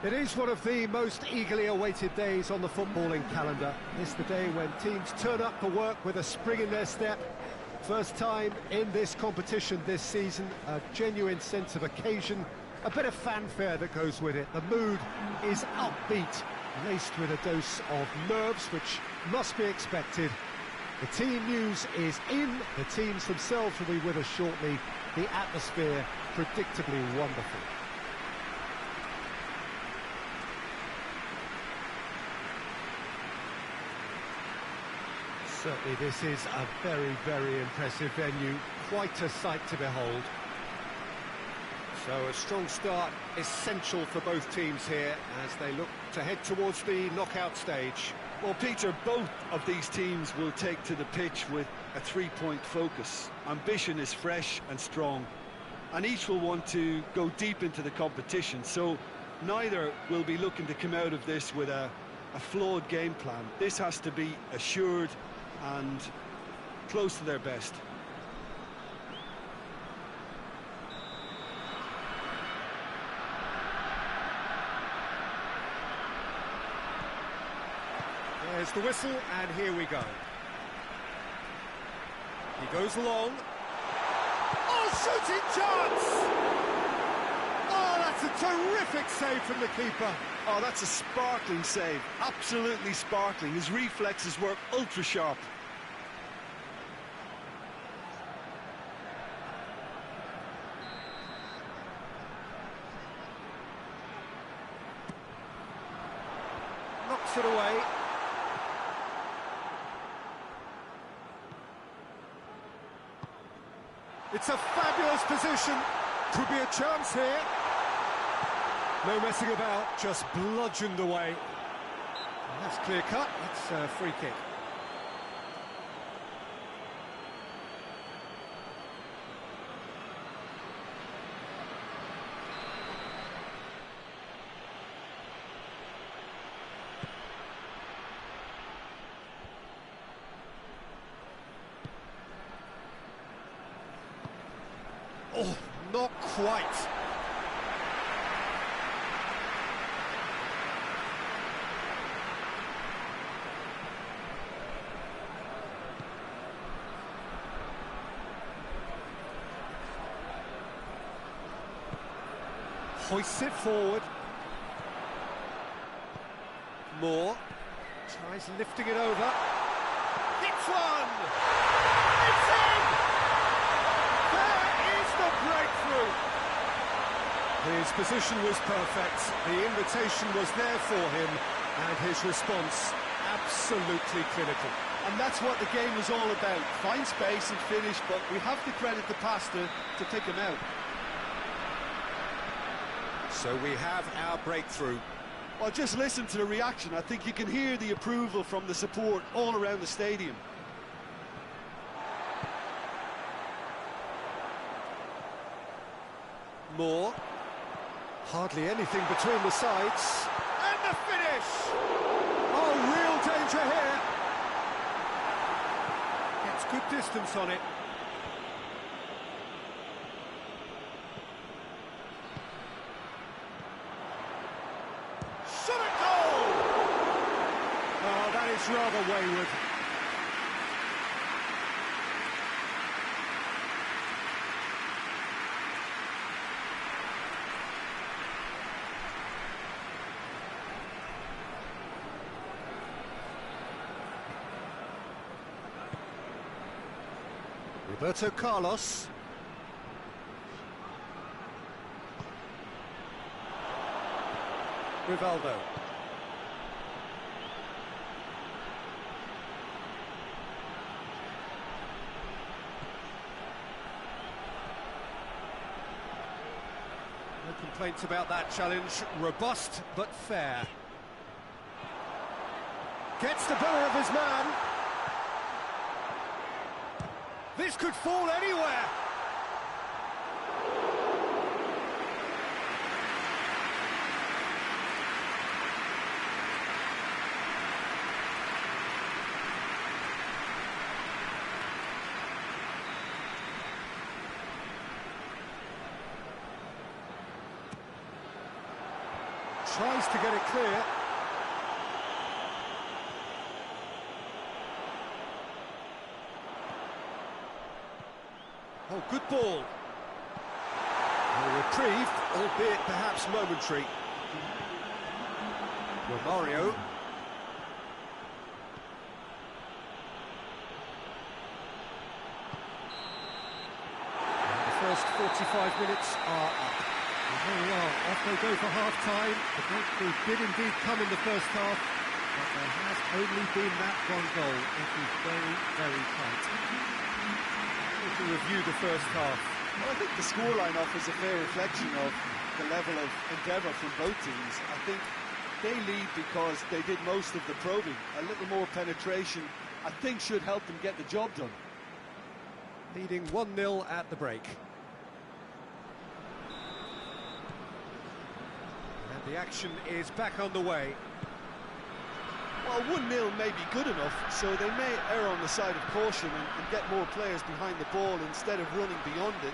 It is one of the most eagerly awaited days on the footballing calendar. It's the day when teams turn up for work with a spring in their step. First time in this competition this season, a genuine sense of occasion, a bit of fanfare that goes with it. The mood is upbeat, laced with a dose of nerves, which must be expected. The team news is in, the teams themselves will be with us shortly. The atmosphere predictably wonderful. Certainly this is a very, very impressive venue, quite a sight to behold. So a strong start, essential for both teams here as they look to head towards the knockout stage. Well, Peter, both of these teams will take to the pitch with a three-point focus. Ambition is fresh and strong, and each will want to go deep into the competition, so neither will be looking to come out of this with a flawed game plan. This has to be assured and close to their best. There's the whistle, and here we go. He goes along. Oh, shooting chance! Oh, that's a terrific save from the keeper. Oh, that's a sparkling save, absolutely sparkling. His reflexes were ultra sharp. Knocks it away. It's a fabulous position. Could be a chance here. No messing about, just bludgeoned away. That's clear cut, that's a free kick. Oh, not quite. Hoists it forward. Moore tries lifting it over. Hits one! It's in! There is the breakthrough! His position was perfect. The invitation was there for him, and his response absolutely clinical. And that's what the game was all about. Find space and finish, but we have to credit the passer to take him out. So we have our breakthrough. Well, just listen to the reaction. I think you can hear the approval from the support all around the stadium. Moore. Hardly anything between the sides. And the finish! Oh, real danger here. Gets good distance on it. Shot at goal! Oh, that is rather wayward. Roberto Carlos. Rivaldo. No complaints about that challenge. Robust but fair. Gets the better of his man. This could fall anywhere. Tries to get it clear. Oh, good ball. A reprieve, albeit perhaps momentary. Romario. And the first 45 minutes are up. Very well, off they go for half-time. The breakthrough did indeed come in the first half, but there has only been that one goal. It was very, very tight. To review the first half. Well, I think the scoreline offers a fair reflection of the level of endeavour from both teams. I think they lead because they did most of the probing. A little more penetration, I think, should help them get the job done. Leading 1-0 at the break. And the action is back on the way. Well, 1-0 may be good enough, so they may err on the side of caution and get more players behind the ball instead of running beyond it.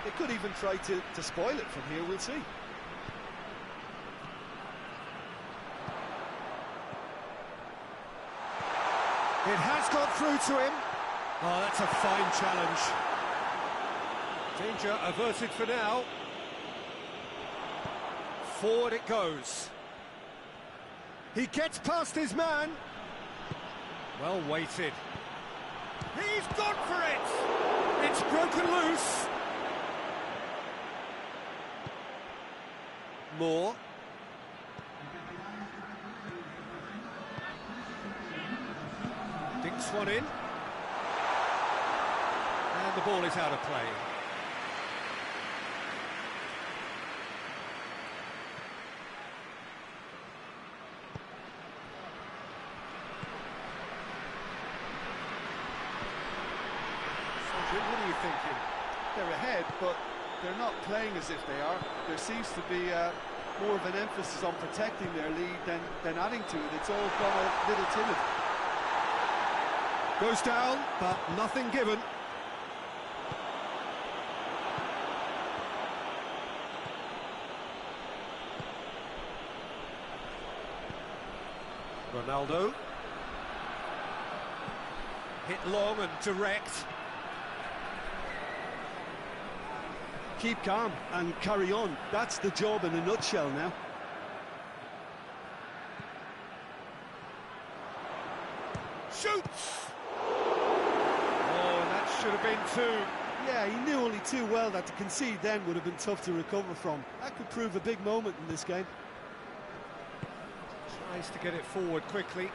They could even try to spoil it from here, we'll see. It has got through to him. Oh, that's a fine challenge. Danger averted for now. Forward it goes. He gets past his man. Well weighted. He's gone for it! It's broken loose. Moore. Dinks one in. And the ball is out of play. What are you thinking? They're ahead, but they're not playing as if they are. There seems to be more of an emphasis on protecting their lead than adding to it. It's all gone a little timid. Goes down, but nothing given. Ronaldo. Hit long and direct. Keep calm and carry on. That's the job in a nutshell now. Shoots! Oh, that should have been two. Yeah, he knew only too well that to concede then would have been tough to recover from. That could prove a big moment in this game. Tries to get it forward quickly.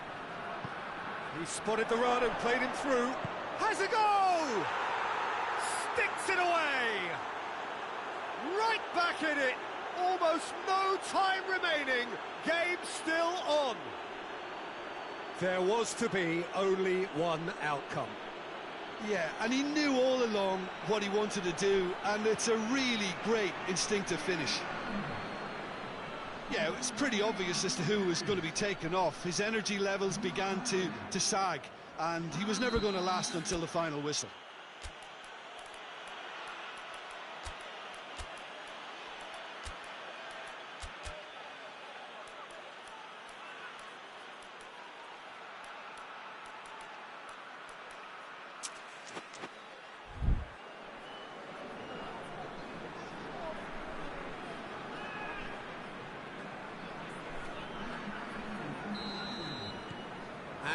He spotted the run and played him through. Has a go! Sticks it away! Right back in it! Almost no time remaining. Game still on. There was to be only one outcome. Yeah, and he knew all along what he wanted to do, and it's a really great instinctive finish. Yeah, it was pretty obvious as to who was going to be taken off. His energy levels began to sag, and he was never going to last until the final whistle.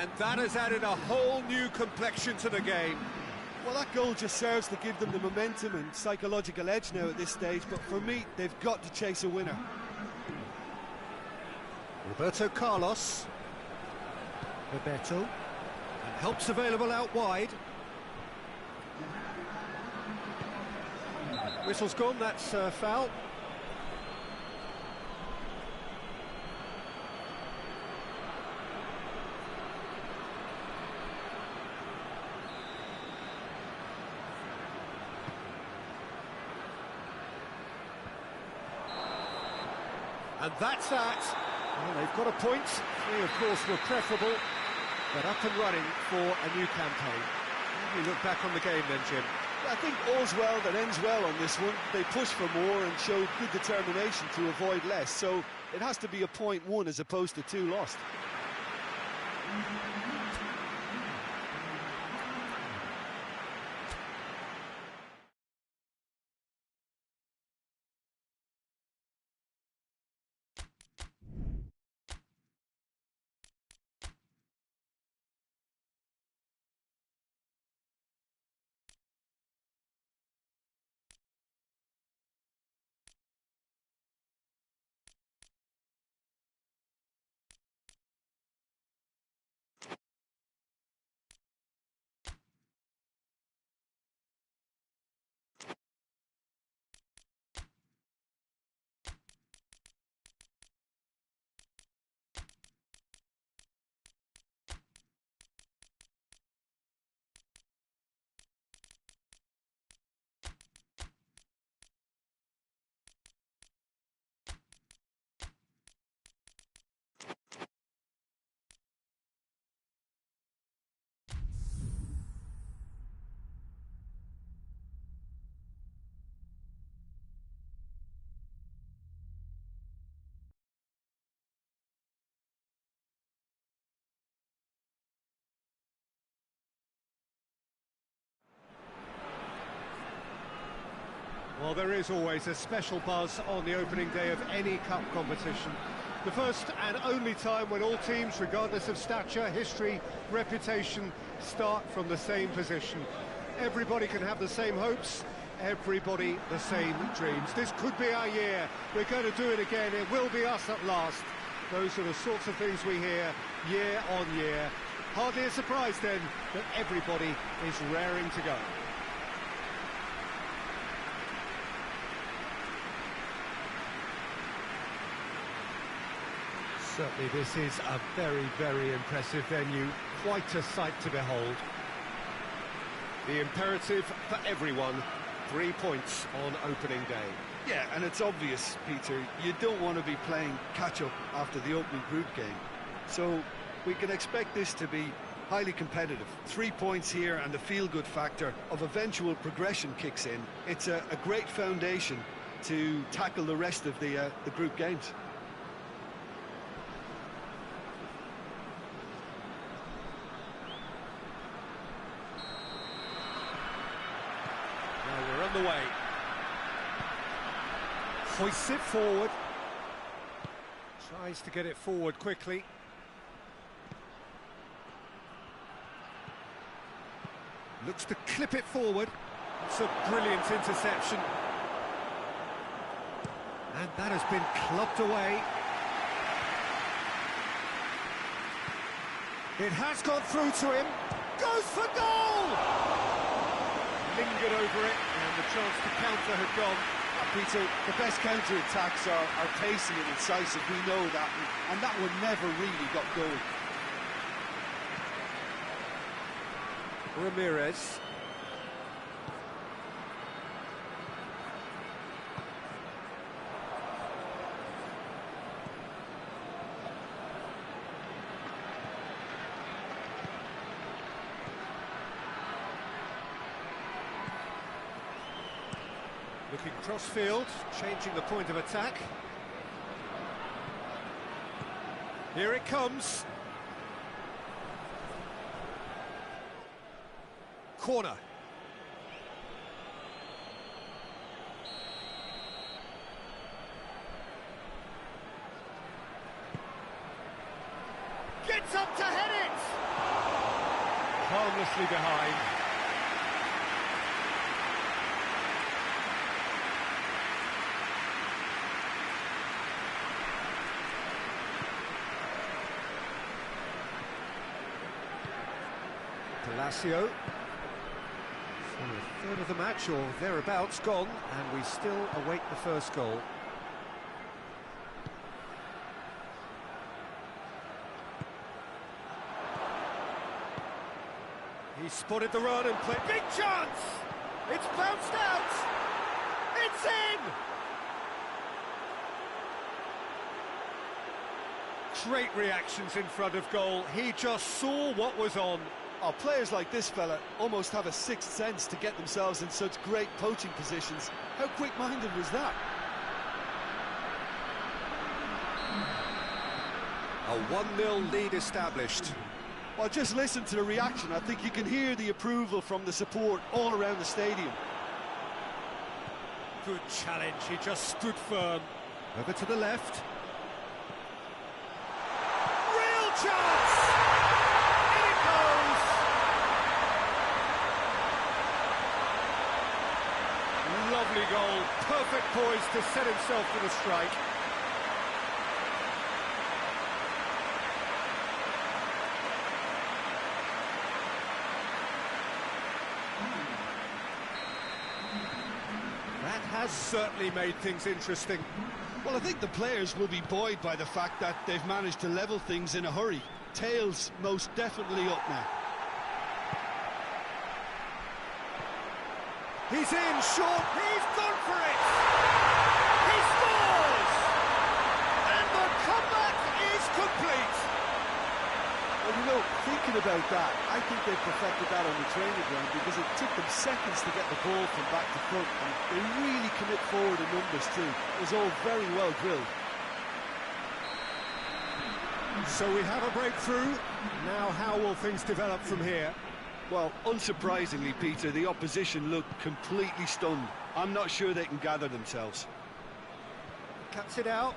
And that has added a whole new complexion to the game. Well, that goal just serves to give them the momentum and psychological edge now at this stage, but for me, they've got to chase a winner. Roberto Carlos. Roberto. And help's available out wide. Whistle's gone, that's foul. And that's that. Well, they've got a point. 3, of course, were preferable, but up and running for a new campaign. How do you look back on the game then, Jim? I think all's well that ends well on this one. They pushed for more and showed good determination to avoid less. So it has to be a point won as opposed to 2 lost. Well, there is always a special buzz on the opening day of any cup competition. The first and only time when all teams, regardless of stature, history, reputation, start from the same position. Everybody can have the same hopes, everybody the same dreams. This could be our year. We're going to do it again. It will be us at last. Those are the sorts of things we hear year on year. Hardly a surprise then that everybody is raring to go. Certainly this is a very, very impressive venue, quite a sight to behold. The imperative for everyone, 3 points on opening day. Yeah, and it's obvious, Peter, you don't want to be playing catch-up after the opening group game. So we can expect this to be highly competitive. 3 points here and the feel-good factor of eventual progression kicks in. It's a great foundation to tackle the rest of the group games. We're on the way. Hoists it forward. Tries to get it forward quickly. Looks to clip it forward. It's a brilliant interception. And that has been clubbed away. It has gone through to him. Goes for goal! Lingered over it, and the chance to counter had gone. Peter, the best counter-attacks are pacey and incisive, we know that, and that one never really got going. Ramirez. Looking cross-field, changing the point of attack. Here it comes. Corner. Gets up to head it! Harmlessly behind. Palacio. So a third of the match or thereabouts gone, and we still await the first goal. He spotted the run and played. Big chance! It's bounced out! It's in! Great reactions in front of goal. He just saw what was on. Oh, players like this fella almost have a sixth sense to get themselves in such great poaching positions. How quick-minded was that? A 1-0 lead established. Well, just listen to the reaction. I think you can hear the approval from the support all around the stadium. Good challenge, he just stood firm. Over to the left. Real chance! In it goes! Lovely goal, perfect poise to set himself for the strike. That has certainly made things interesting. Well, I think the players will be buoyed by the fact that they've managed to level things in a hurry. Tails most definitely up now. He's in, short, he's gone for it! He scores! And the comeback is complete! Well, you know, thinking about that, I think they perfected that on the training ground because it took them seconds to get the ball from back to front, and they really commit forward in numbers too. It was all very well drilled. So we have a breakthrough. Now how will things develop from here? Well, unsurprisingly, Peter, the opposition look completely stunned. I'm not sure they can gather themselves. Cuts it out.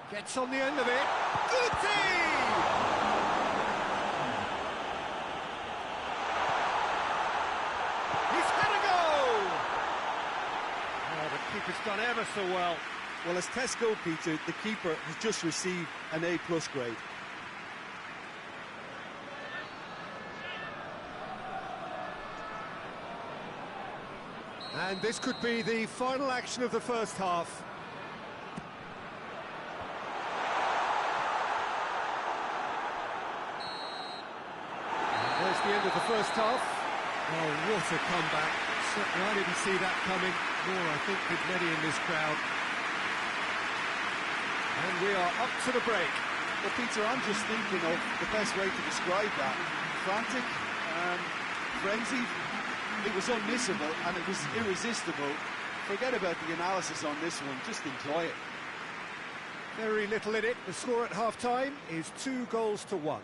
Gets on the end of it. Guti! He's had a go! Oh, the keeper's done ever so well. Well, as tests go, Peter, the keeper has just received an A+ grade. And this could be the final action of the first half. And there's the end of the first half. Oh, what a comeback. Certainly I didn't see that coming, nor I think did many in this crowd. And we are up to the break. Well, Peter, I'm just thinking of the best way to describe that. Frantic, frenzied. It was unmissable and it was irresistible. Forget about the analysis on this one, just enjoy it. Very little in it. The score at half-time is 2-1.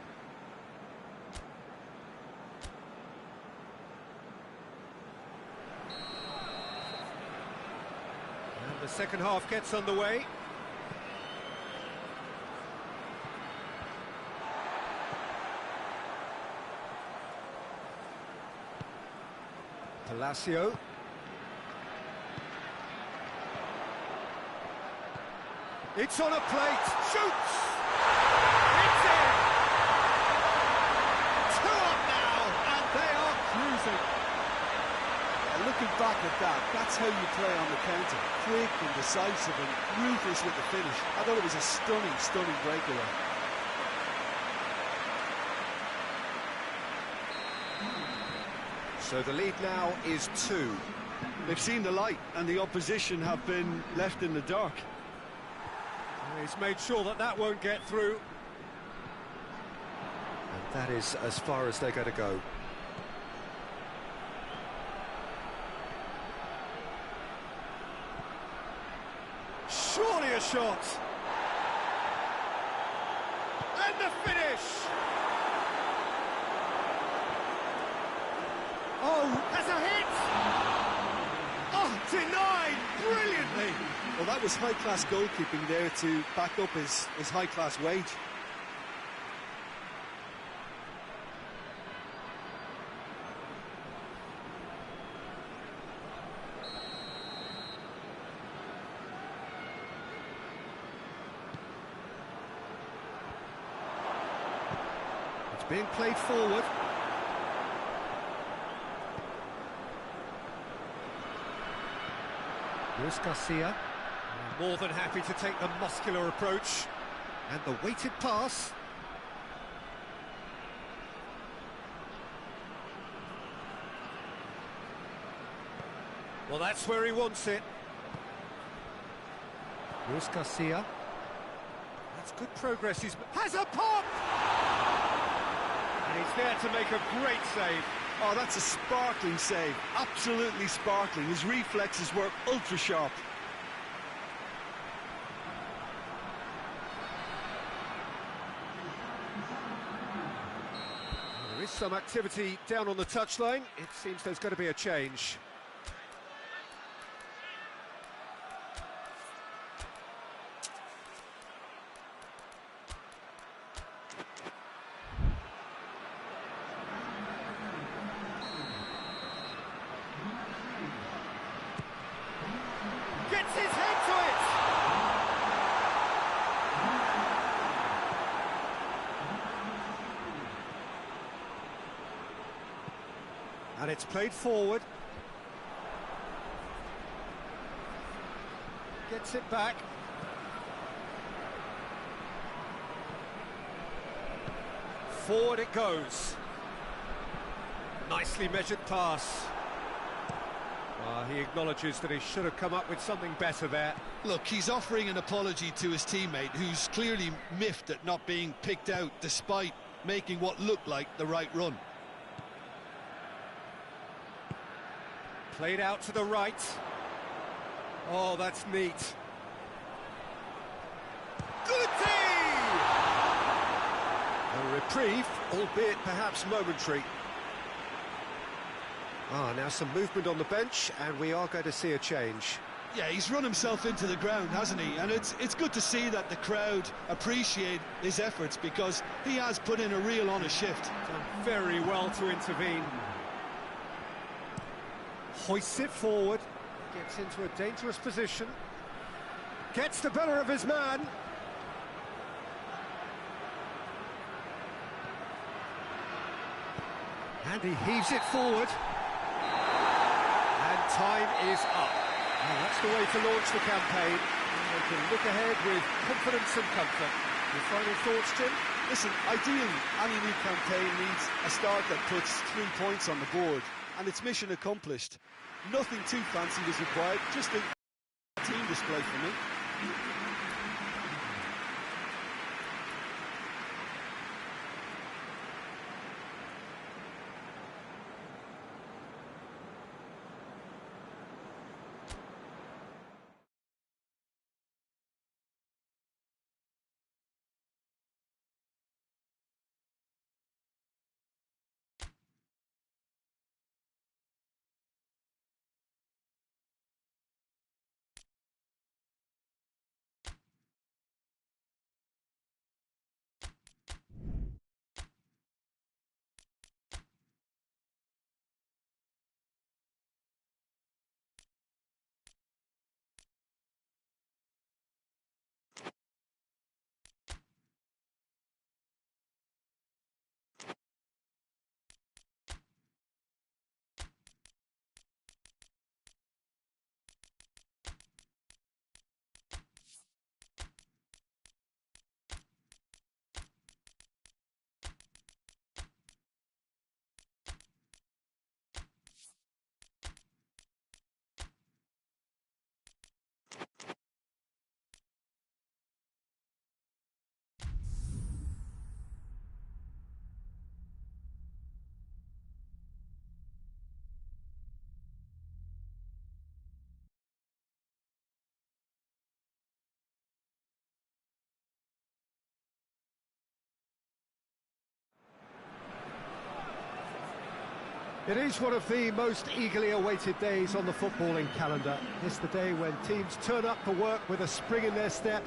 And the second half gets underway. Palacio. It's on a plate, shoots! It's in! 2 up now, and they are cruising. Looking back at that, that's how you play on the counter. Quick and decisive and ruthless with the finish. I thought it was a stunning, stunning breakaway. So the lead now is 2. They've seen the light and the opposition have been left in the dark. He's made sure that that won't get through. And that is as far as they're going to go. Surely a shot. And the finish. Oh, has a hit! Oh, denied brilliantly! Well, that was high-class goalkeeping there to back up his high-class wage. It's being played forward. Luis Garcia, more than happy to take the muscular approach. And the weighted pass. Well, that's where he wants it. Luis Garcia. That's good progress. Has a pop! And he's there to make a great save. Oh, that's a sparkling save, absolutely sparkling. His reflexes were ultra sharp. There is some activity down on the touchline. It seems there's going to be a change. Gets his head to it! And it's played forward. Gets it back. Forward it goes. Nicely measured pass. He acknowledges that he should have come up with something better there. Look, he's offering an apology to his teammate, who's clearly miffed at not being picked out despite making what looked like the right run. Played out to the right. Oh, that's neat. Goody! A reprieve, albeit perhaps momentary. Now some movement on the bench, and we are going to see a change. Yeah, he's run himself into the ground, hasn't he? And it's good to see that the crowd appreciate his efforts, because he has put in a real honest shift. Done very well to intervene. Hoists it forward, gets into a dangerous position, gets the better of his man. And he heaves it forward. And time is up. Well, that's the way to launch the campaign. And they can look ahead with confidence and comfort. Your final thoughts, Jim? Listen, ideally, any new campaign needs a start that puts 3 points on the board. And it's mission accomplished. Nothing too fancy was required, just a team display for me. It is one of the most eagerly awaited days on the footballing calendar. It's the day when teams turn up for work with a spring in their step.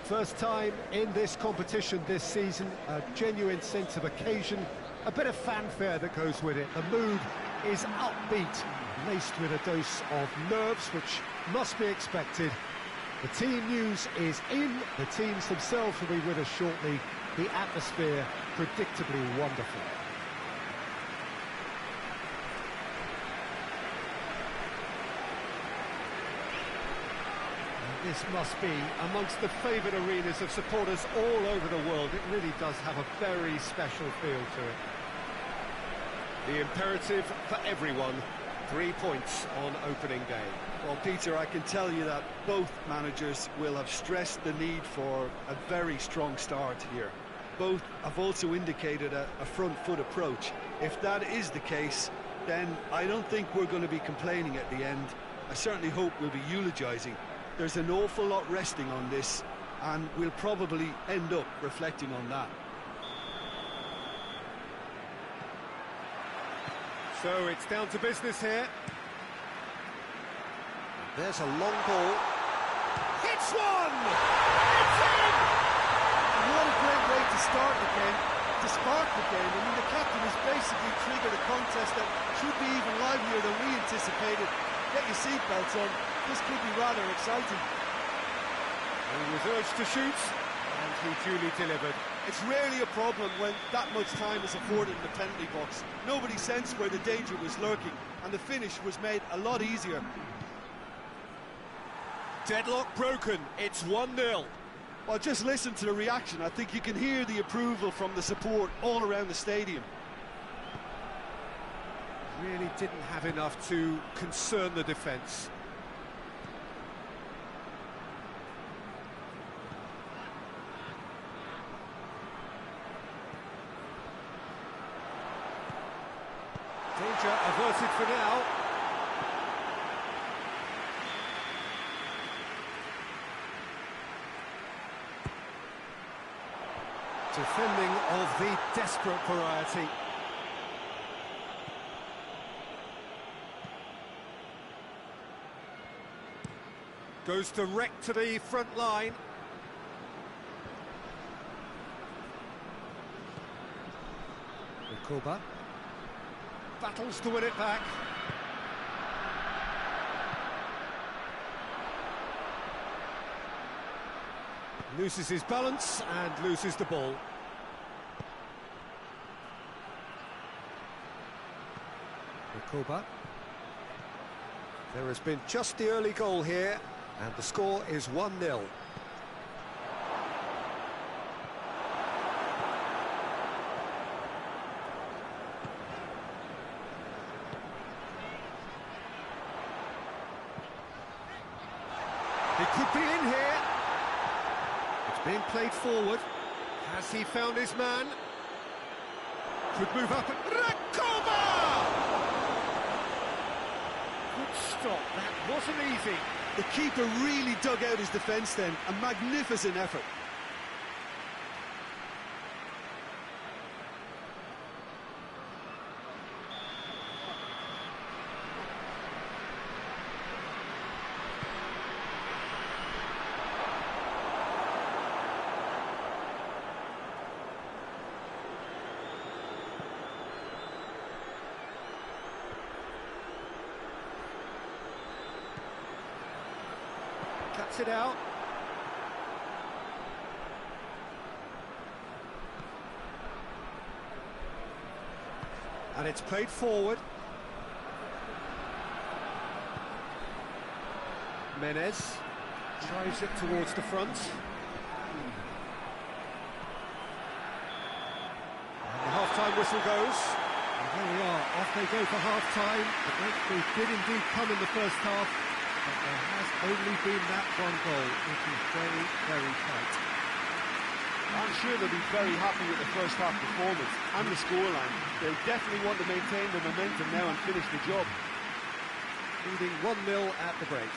First time in this competition this season, a genuine sense of occasion, a bit of fanfare that goes with it. The mood is upbeat, laced with a dose of nerves, which must be expected. The team news is in, the teams themselves will be with us shortly. The atmosphere predictably wonderful. This must be amongst the favoured arenas of supporters all over the world. It really does have a very special feel to it. The imperative for everyone, 3 points on opening day. Well, Peter, I can tell you that both managers will have stressed the need for a very strong start here. both have also indicated a front foot approach. If that is the case, then I don't think we're going to be complaining at the end. I certainly hope we'll be eulogising. There's an awful lot resting on this, and we'll probably end up reflecting on that. So it's down to business here. There's a long ball. It's one! It's in! What a great way to start the game, to spark the game. I mean, the captain has basically triggered a contest that should be even livelier than we anticipated. Get your seatbelts on, this could be rather exciting. He was urged to shoot, and he duly delivered. It's rarely a problem when that much time is afforded in the penalty box. Nobody sensed where the danger was lurking, and the finish was made a lot easier. Deadlock broken, it's 1-0. Well, just listen to the reaction. I think you can hear the approval from the support all around the stadium. Really didn't have enough to concern the defence. Danger averted for now. Defending of the desperate variety. Goes direct to the front line. Kuba battles to win it back. Loses his balance and loses the ball. Kuba. There has been just the early goal here, and the score is 1-0. It could be in here. It's being played forward. Has he found his man? Could move up and... Recoba! Good stop, that wasn't easy. The keeper really dug out his defence then. A magnificent effort. Cuts it out. And it's played forward. Menez drives it towards the front. And the half-time whistle goes. And there we are, off they go for half-time. The breakthrough did indeed come in the first half, but there has only been that one goal, which is very, very tight. I'm sure they'll be very happy with the first half performance and the scoreline. They'll definitely want to maintain the momentum now and finish the job. Leading 1-0 at the break.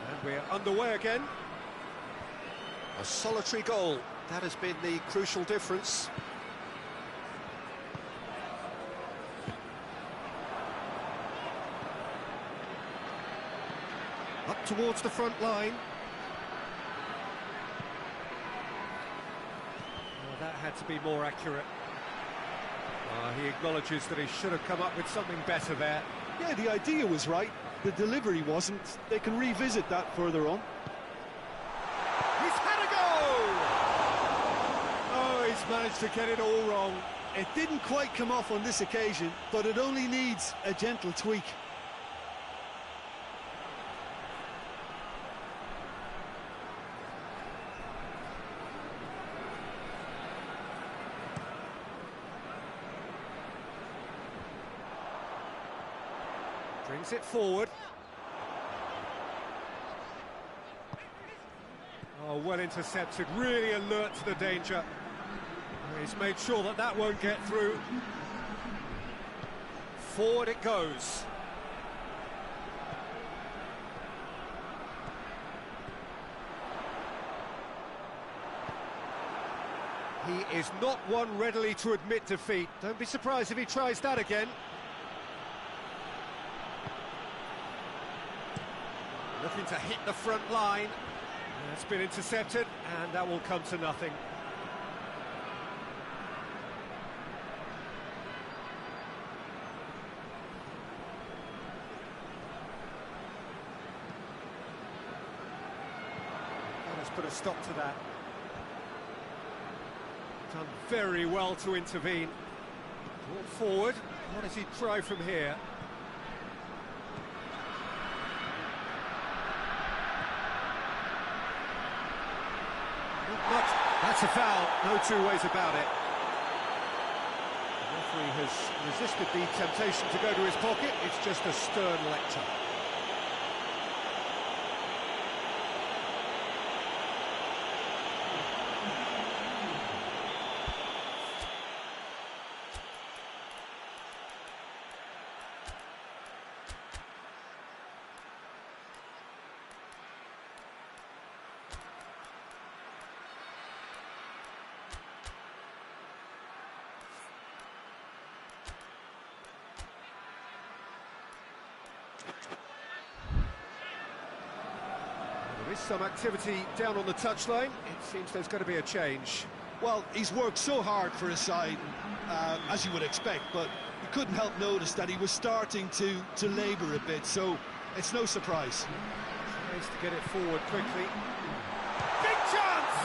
And we're underway again. A solitary goal, that has been the crucial difference. Up towards the front line. Well, that had to be more accurate. He acknowledges that he should have come up with something better there. Yeah, the idea was right. The delivery wasn't. They can revisit that further on. He's had a goal! Oh, he's managed to get it all wrong. It didn't quite come off on this occasion, but it only needs a gentle tweak. Brings it forward. Oh, well intercepted, really alert to the danger. He's made sure that that won't get through. Forward it goes. He is not one readily to admit defeat. Don't be surprised if he tries that again. Looking to hit the front line. That's been intercepted, and that will come to nothing. Let's put a stop to that. Done very well to intervene. Brought forward. What does he try from here? Not much. That's a foul. No two ways about it. The referee has resisted the temptation to go to his pocket. It's just a stern lecture. There is some activity down on the touchline. It seems there's going to be a change. Well, he's worked so hard for his side, as you would expect, but you couldn't help notice that he was starting to labour a bit, so it's no surprise. Tries to get it forward quickly. Big chance!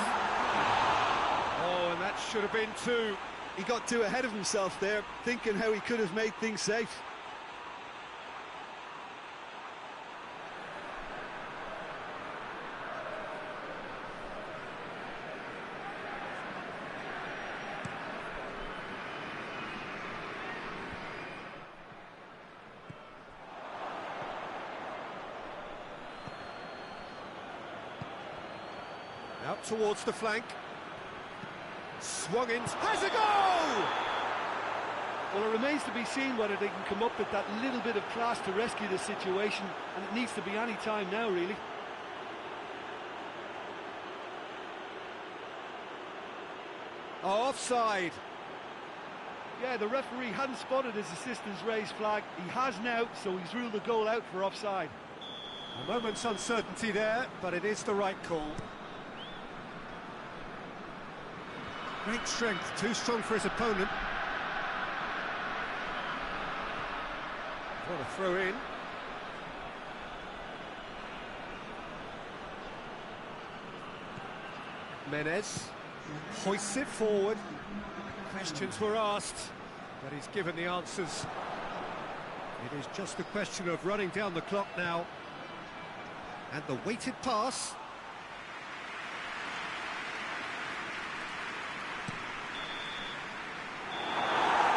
Oh, and that should have been two. He got too ahead of himself there, thinking how he could have made things safe. Out towards the flank. Swung in. Has a goal! Well, it remains to be seen whether they can come up with that little bit of class to rescue the situation, and it needs to be any time now, really. Oh, offside. Yeah, the referee hadn't spotted his assistant's raised flag. He has now, so he's ruled the goal out for offside. A moment's uncertainty there, but it is the right call. Great strength, too strong for his opponent. What a throw in. Menez hoists it forward. Questions were asked, but he's given the answers. It is just a question of running down the clock now. And the weighted pass.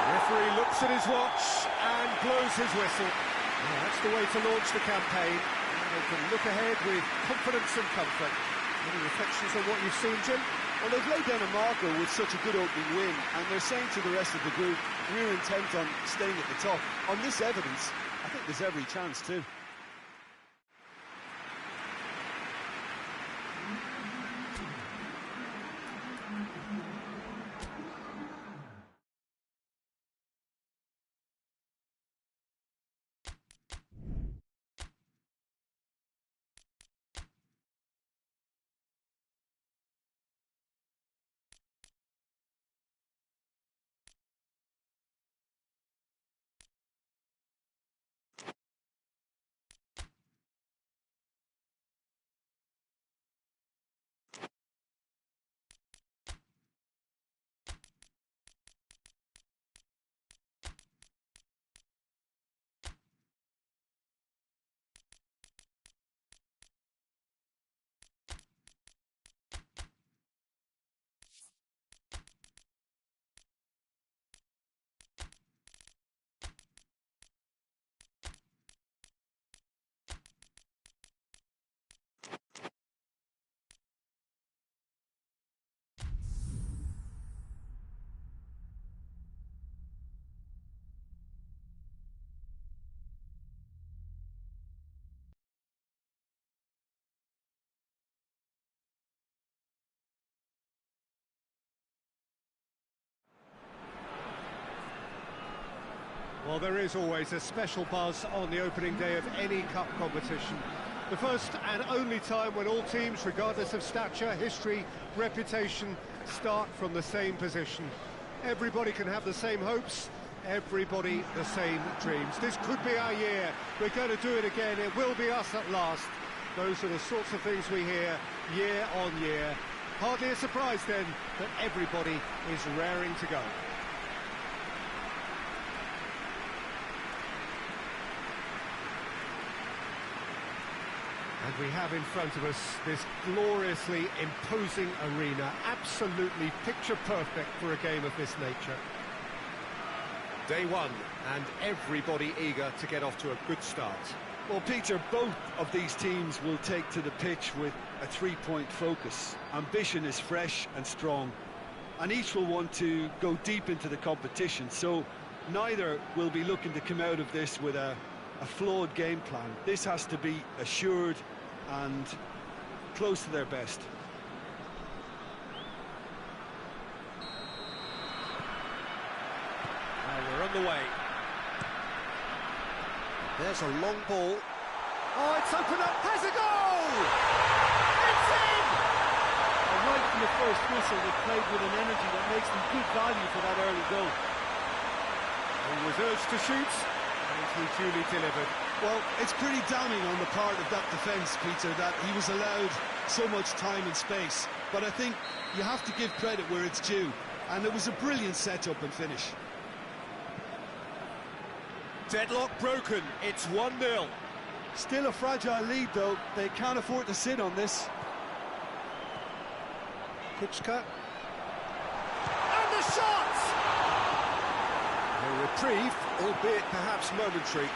Referee looks at his watch and blows his whistle. Well, that's the way to launch the campaign. And they can look ahead with confidence and comfort. Any reflections on what you've seen, Jim? Well, they've laid down a marker with such a good opening win, and they're saying to the rest of the group, we're intent on staying at the top. On this evidence, I think there's every chance too. Well, there is always a special buzz on the opening day of any cup competition. The first and only time when all teams, regardless of stature, history, reputation, start from the same position. Everybody can have the same hopes, everybody the same dreams. This could be our year. We're going to do it again. It will be us at last. Those are the sorts of things we hear year on year. Hardly a surprise then that everybody is raring to go. And we have in front of us this gloriously imposing arena, absolutely picture perfect for a game of this nature. Day one, and everybody eager to get off to a good start. Well, Peter, both of these teams will take to the pitch with a three-point focus. Ambition is fresh and strong, and each will want to go deep into the competition, so neither will be looking to come out of this with a flawed game plan. This has to be assured and close to their best. Now we're on the way. There's a long ball. Oh, it's opened up, has a goal! It's in! And right from the first whistle, they played with an energy that makes them good value for that early goal. He was urged to shoot, and he duly delivered. Well, it's pretty damning on the part of that defence, Peter, that he was allowed so much time and space. But I think you have to give credit where it's due, and it was a brilliant set-up and finish. Deadlock broken, it's 1-0. Still a fragile lead, though. They can't afford to sit on this. Kuczka. And the shot! A reprieve, albeit perhaps momentary.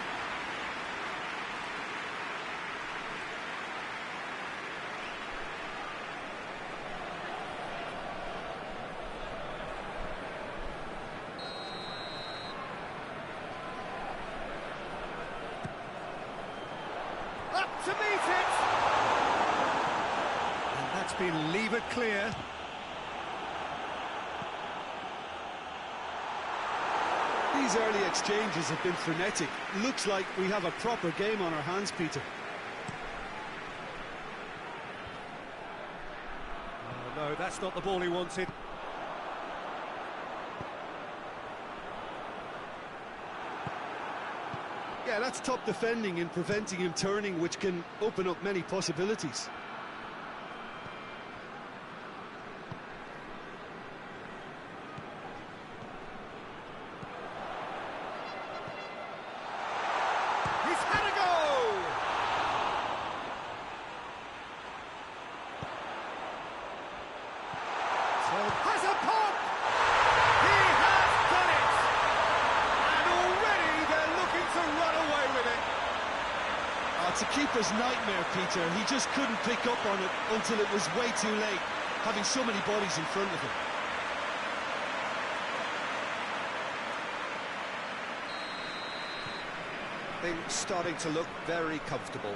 Up to meet it! And that's been levered clear. These early exchanges have been frenetic. Looks like we have a proper game on our hands, Peter. Oh, no, that's not the ball he wanted. Yeah, that's top defending and preventing him turning, which can open up many possibilities. He's had a go! Has a pop! He has done it! And already they're looking to run away with it. It's a keeper's nightmare, Peter. He just couldn't pick up on it until it was way too late, having so many bodies in front of him. Things starting to look very comfortable.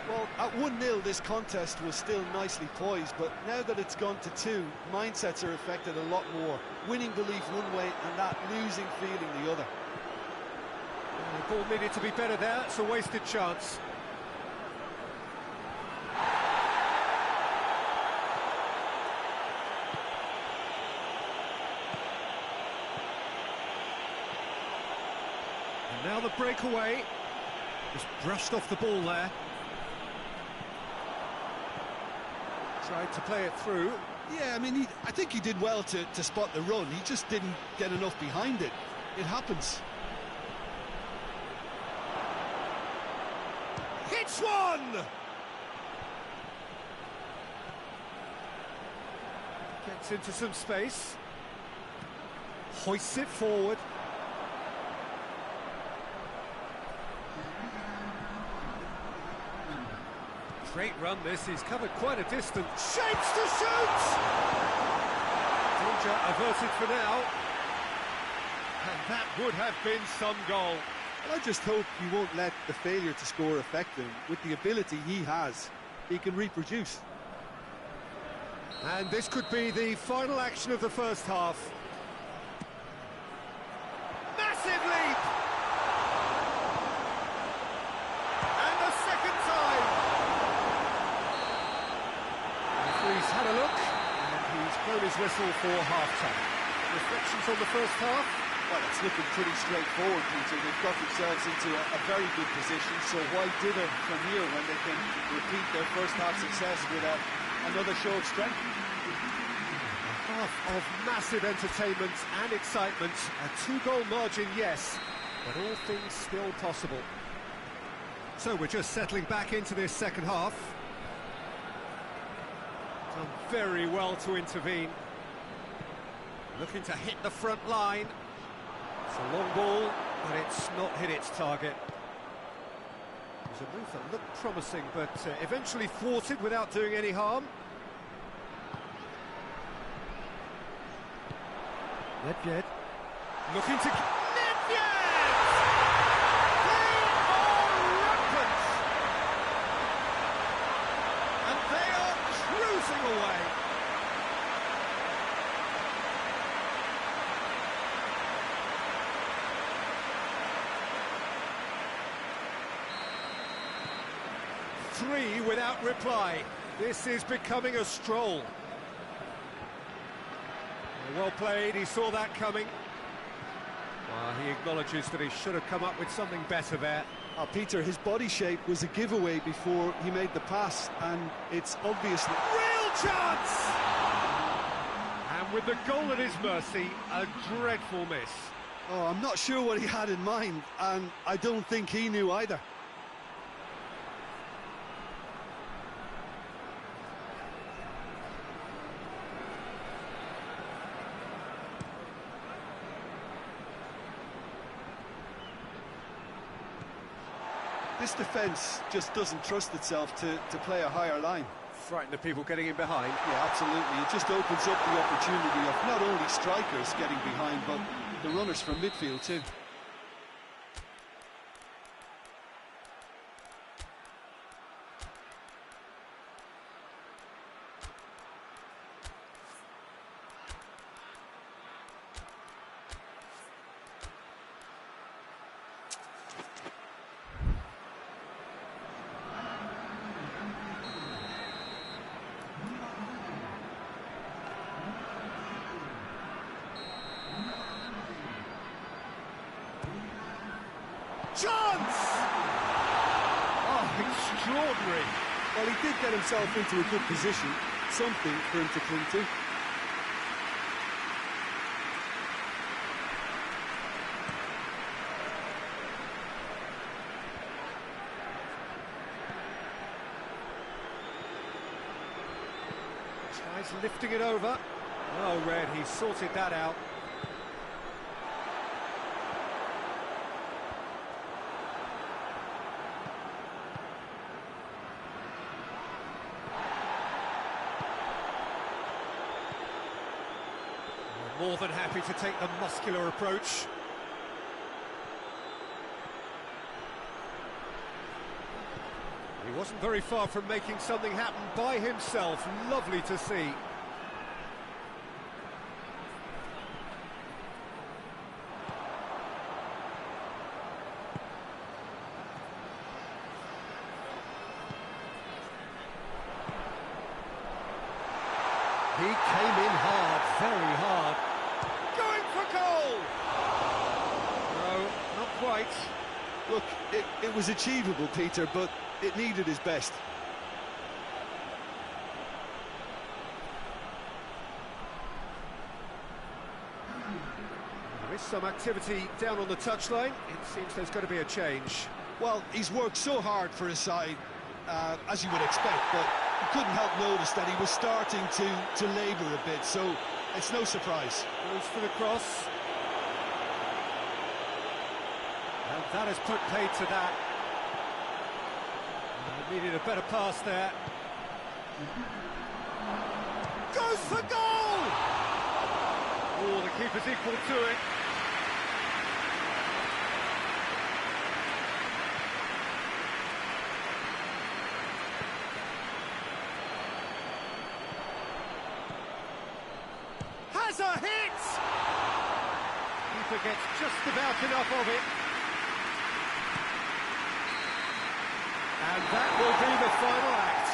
Well, at 1-0, this contest was still nicely poised, but now that it's gone to 2, mindsets are affected a lot more. Winning belief one way and that losing feeling the other. The ball needed to be better there, it's a wasted chance. And now the breakaway. Just brushed off the ball there. Tried to play it through. Yeah, I mean, I think he did well to spot the run. He just didn't get enough behind it. It happens. Hits one! Gets into some space. Hoists it forward. Great run this, he's covered quite a distance. Shapes to shoot! Danger averted for now. And that would have been some goal. I just hope he won't let the failure to score affect him. With the ability he has, he can reproduce. And this could be the final action of the first half. Massive leap! had a look, and he's blown his whistle for half-time. Reflections on the first half? Well, it's looking pretty straightforward, Peter. They've got themselves into a very good position, so why dither from here when they can repeat their first half success with another show of strength? A half of massive entertainment and excitement. A 2-goal margin, yes, but all things still possible. So we're just settling back into this second half. Done very well to intervene. Looking to hit the front line. It's a long ball, but it's not hit its target. It was a move that looked promising, but eventually thwarted without doing any harm. Nedved. Looking to... Nedved! They are rampant! And they are cruising away. Three without reply. This is becoming a stroll. Well played, he saw that coming. He acknowledges that he should have come up with something better there. Peter, his body shape was a giveaway before he made the pass, and it's obviously... Real chance! And with the goal at his mercy, a dreadful miss. Oh, I'm not sure what he had in mind, and I don't think he knew either. This defence just doesn't trust itself to play a higher line. Frighten the people getting in behind. Yeah, absolutely. It just opens up the opportunity of not only strikers getting behind, but the runners from midfield too. Chance! Oh, extraordinary. Well, he did get himself into a good position, something for him to cling to. Tries lifting it over. Oh, Red, he sorted that out. More than happy to take the muscular approach. He wasn't very far from making something happen by himself. Lovely to see. He came in hard, very hard. Going for goal! No, not quite. Look, it was achievable, Peter, but it needed his best. There is some activity down on the touchline. It seems there's going to be a change. Well, he's worked so hard for his side, as you would expect, but you couldn't help notice that he was starting to labour a bit, so it's no surprise. Goes for the cross. And that has put paid to that. Needed a better pass there. Goes for goal! Oh, the keeper's equal to it. Has a hit! Keeper gets just about enough of it. And that will be the final act.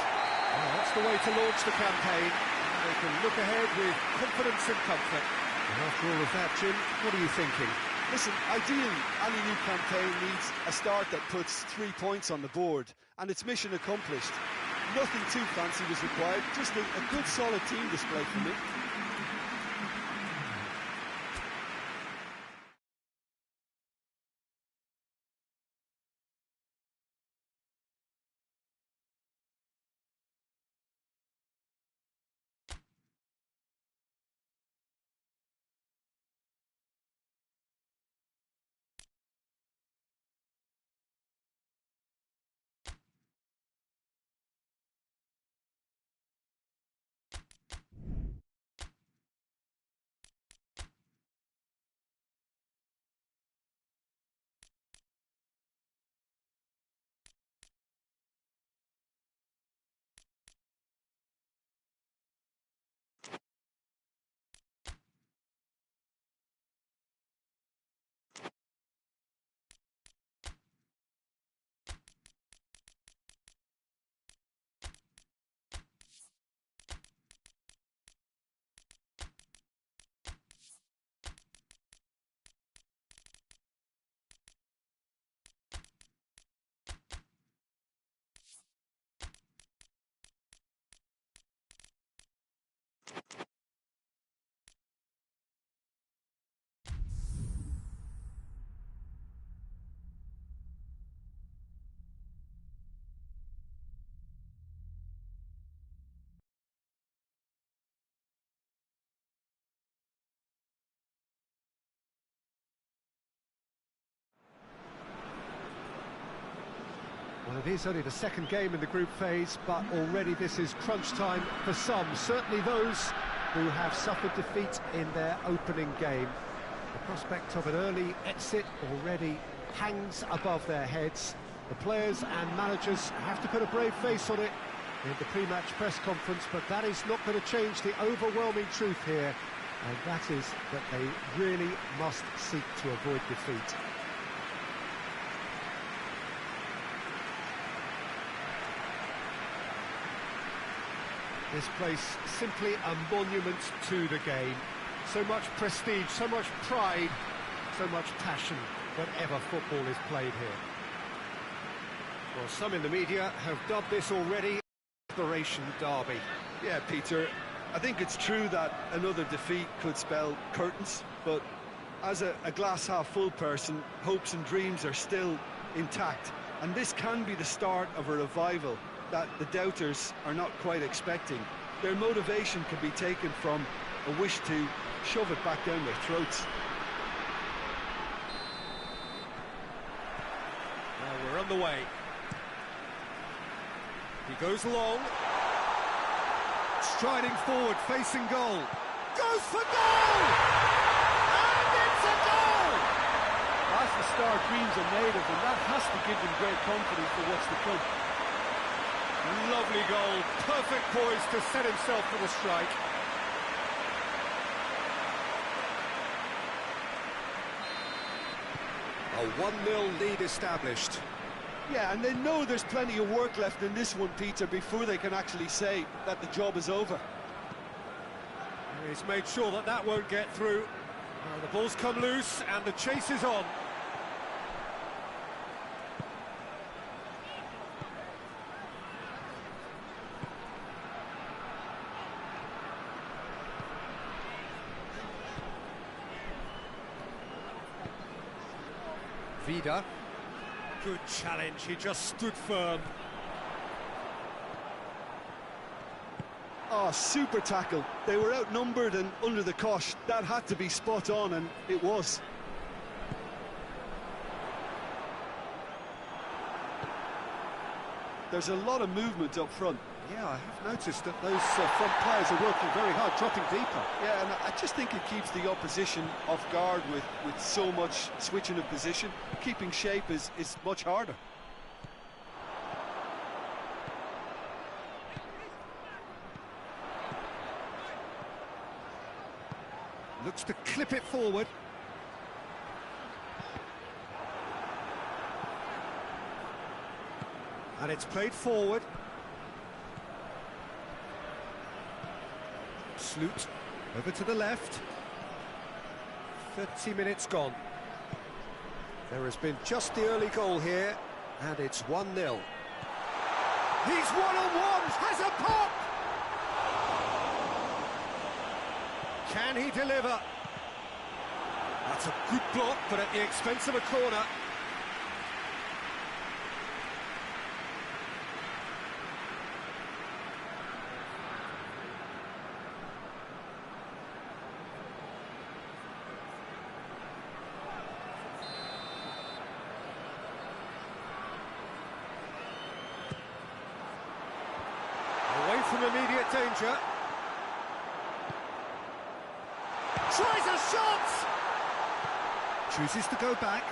Well, that's the way to launch the campaign. They can look ahead with confidence and comfort. And after all of that, Jim, what are you thinking? Listen, ideally, any new campaign needs a start that puts 3 points on the board, and it's mission accomplished. Nothing too fancy was required, just a good solid team display for me. Well, it is only the second game in the group phase, but already this is crunch time for some, certainly those who have suffered defeat in their opening game. The prospect of an early exit already hangs above their heads. The players and managers have to put a brave face on it in the pre-match press conference, but that is not going to change the overwhelming truth here, and that is that they really must seek to avoid defeat. This place simply a monument to the game. So much prestige, so much pride, so much passion whenever football is played here. Well, some in the media have dubbed this already Operation Derby. Yeah, Peter, I think it's true that another defeat could spell curtains, but as a glass-half-full person, hopes and dreams are still intact, and this can be the start of a revival that the doubters are not quite expecting. Their motivation can be taken from a wish to shove it back down their throats. Now we're on the way. He goes long. Striding forward, facing goal. Goes for goal! And it's a goal! That's the start dreams are made of, and that has to give them great confidence for what's to come. Lovely goal, perfect poise to set himself for the strike. A 1-0 lead established. Yeah, and they know there's plenty of work left in this one, Peter, before they can actually say that the job is over. He's made sure that that won't get through. The ball's come loose and the chase is on. Vida. Good challenge, he just stood firm. Oh, super tackle. They were outnumbered and under the cosh. That had to be spot on, and it was. There's a lot of movement up front. Yeah, I have noticed that those front players are working very hard, dropping deeper. Yeah, and I just think it keeps the opposition off guard with so much switching of position. Keeping shape is much harder. Looks to clip it forward. And it's played forward. Sloot, over to the left. 30 minutes gone. There has been just the early goal here, and it's 1-0. He's one-on-one, has a pop! Can he deliver? That's a good block, but at the expense of a corner. Away from immediate danger. Tries a shot! Chooses to go back.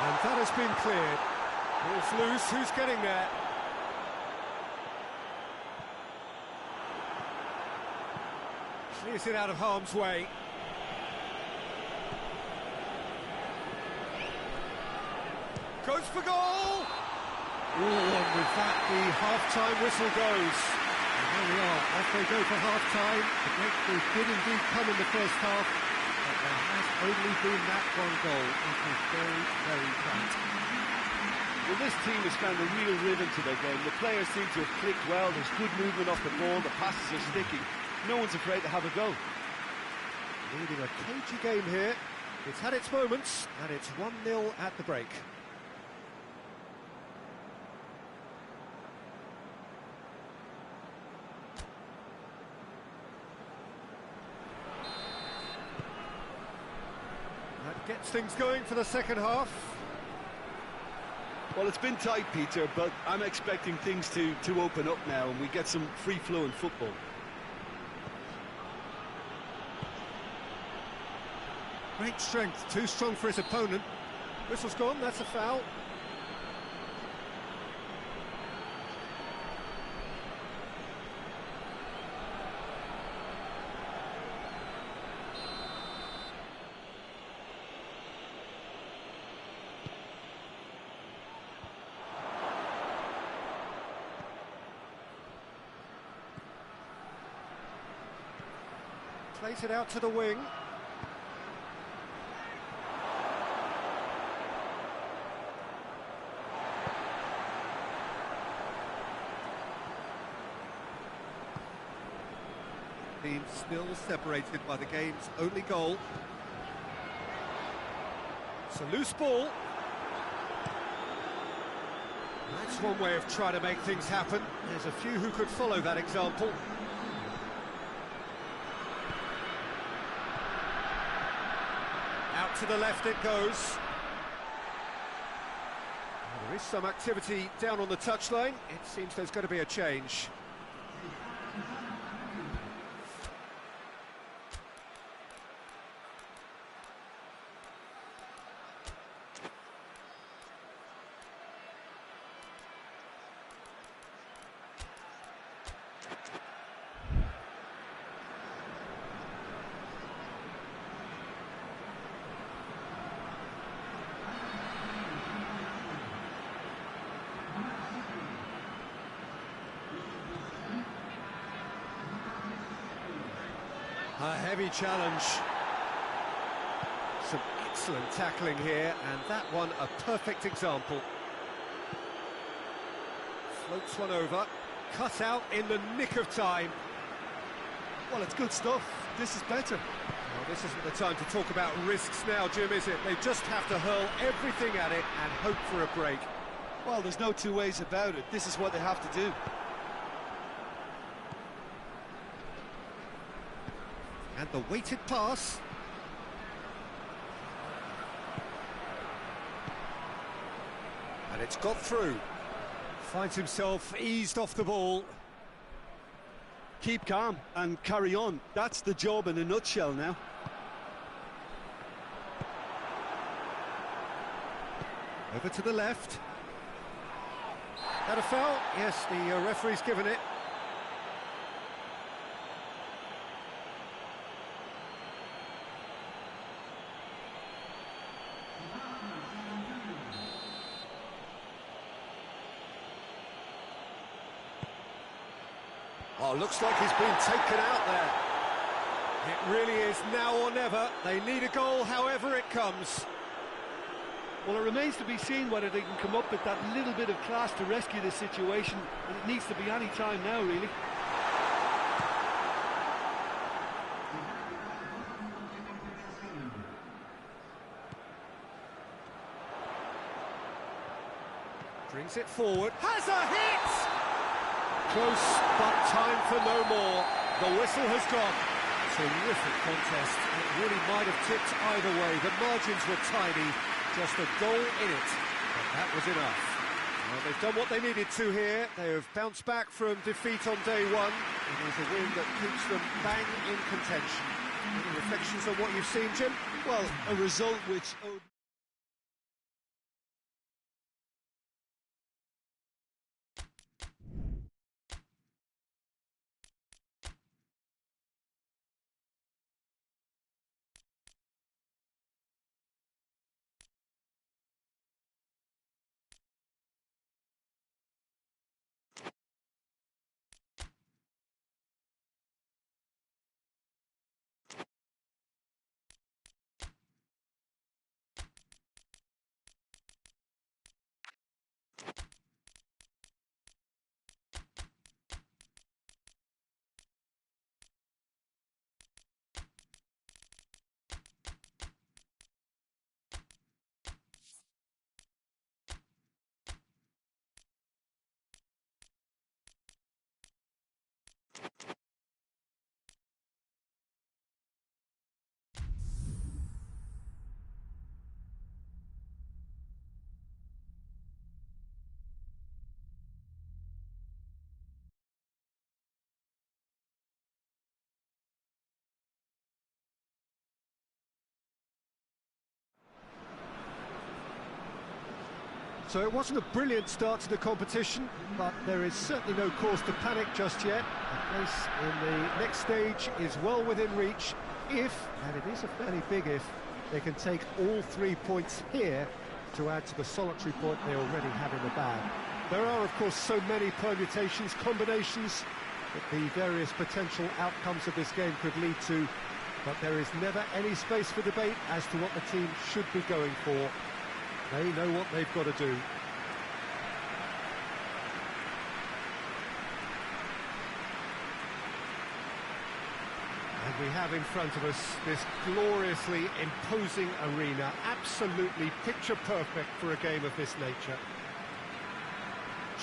And that has been cleared. Ball's loose, who's getting there? Clears it out of harm's way. Goes for goal! Oh, and with that, the half-time whistle goes. And there we are, off they go for half-time. The breakthrough did indeed come in the first half, but there has only been that one goal. It is very, very tight. Well, this team has found a real rhythm to their game. The players seem to have clicked well, there's good movement off the ball, the passes are sticking. No one's afraid to have a go. Leading a cagey game here. It's had its moments, and it's 1-0 at the break. That gets things going for the second half. Well, it's been tight, Peter, but I'm expecting things to open up now and we get some free-flowing football. Great strength, too strong for his opponent. Whistle's gone, that's a foul. Plays it out to the wing. Team still separated by the game's only goal. It's a loose ball. That's one way of trying to make things happen. There's a few who could follow that example. Out to the left it goes. Well, there is some activity down on the touchline. It seems there's going to be a change. A heavy challenge. Some excellent tackling here, and that one a perfect example. Floats one over, cut out in the nick of time. Well, it's good stuff. This is better. Well, this isn't the time to talk about risks now, Jim, is it? They just have to hurl everything at it and hope for a break. Well, there's no two ways about it. This is what they have to do. And the weighted pass. And it's got through. Finds himself eased off the ball. Keep calm and carry on. That's the job in a nutshell now. Over to the left. That a foul? Yes, the referee's given it. Oh, looks like he's been taken out there. It really is now or never. They need a goal however it comes. Well, it remains to be seen whether they can come up with that little bit of class to rescue this situation, and it needs to be any time now, really. Brings it forward. Has a hit! Close, but time for no more. The whistle has gone. Terrific contest. It really might have tipped either way. The margins were tiny. Just a goal in it, but that was enough. Well, they've done what they needed to here. They have bounced back from defeat on day one. It is a win that keeps them bang in contention. Any reflections on what you've seen, Jim? Well, a result which owed... So it wasn't a brilliant start to the competition, but there is certainly no cause to panic just yet. A place in the next stage is well within reach if, and it is a fairly big if, they can take all 3 points here to add to the solitary point they already have in the bag. There are, of course, so many permutations, combinations that the various potential outcomes of this game could lead to, but there is never any space for debate as to what the team should be going for. They know what they've got to do. And we have in front of us this gloriously imposing arena, absolutely picture perfect for a game of this nature.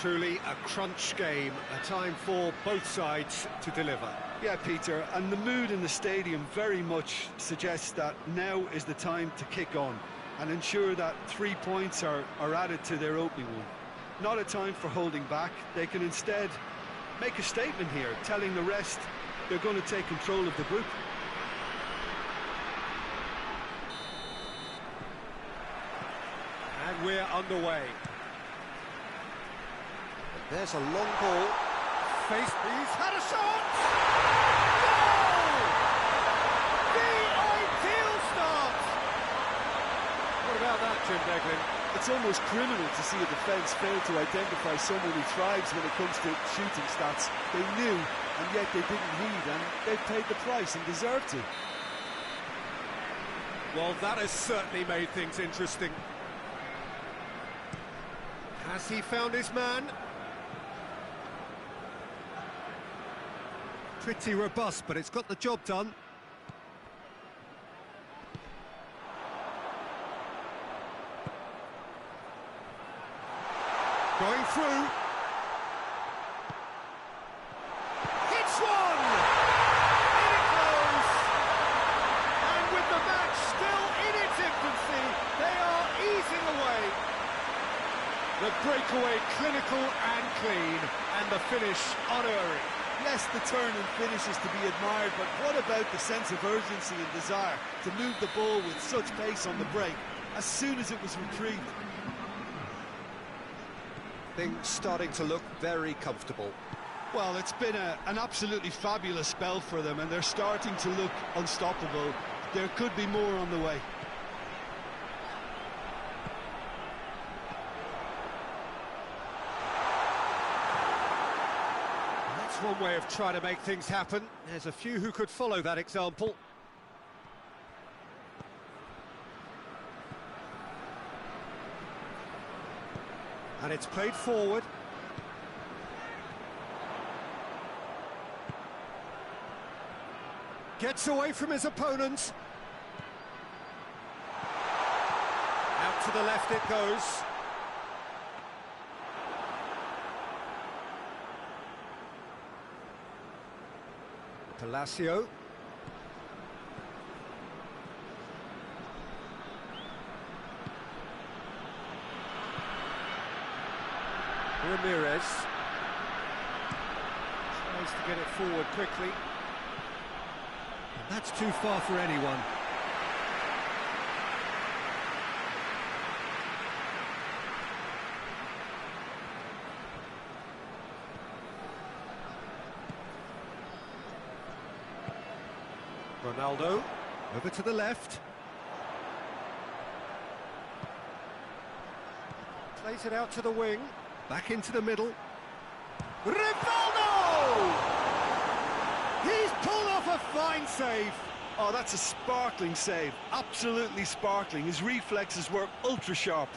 Truly a crunch game, a time for both sides to deliver. Yeah, Peter, and the mood in the stadium very much suggests that now is the time to kick on and ensure that 3 points are added to their opening one. Not a time for holding back. They can instead make a statement here, telling the rest they're going to take control of the group. And we're underway. There's a long ball. He's had a shot! Goal! The ideal start! What about that, Jim Beglin? It's almost criminal to see a defence fail to identify someone who thrives when it comes to shooting stats. They knew, and yet they didn't heed, and they paid the price and deserved to. Well, that has certainly made things interesting. Has he found his man? Pretty robust, but it's got the job done. Going through. Hits one! In it goes! And with the match still in its infancy, they are easing away. The breakaway clinical and clean, and the finish unerring. Yes, the turn and finish is to be admired, but what about the sense of urgency and desire to move the ball with such pace on the break as soon as it was retrieved? Things starting to look very comfortable. Well, it's been an absolutely fabulous spell for them, and they're starting to look unstoppable. There could be more on the way. one way of trying to make things happen. There's a few who could follow that example. And it's played forward. Gets away from his opponents. Out to the left it goes. Palacio. Ramirez. Tries to get it forward quickly. And that's too far for anyone. Ronaldo, over to the left. Plays it out to the wing, back into the middle. Rivaldo! He's pulled off a fine save. Oh, that's a sparkling save, absolutely sparkling. His reflexes were ultra sharp.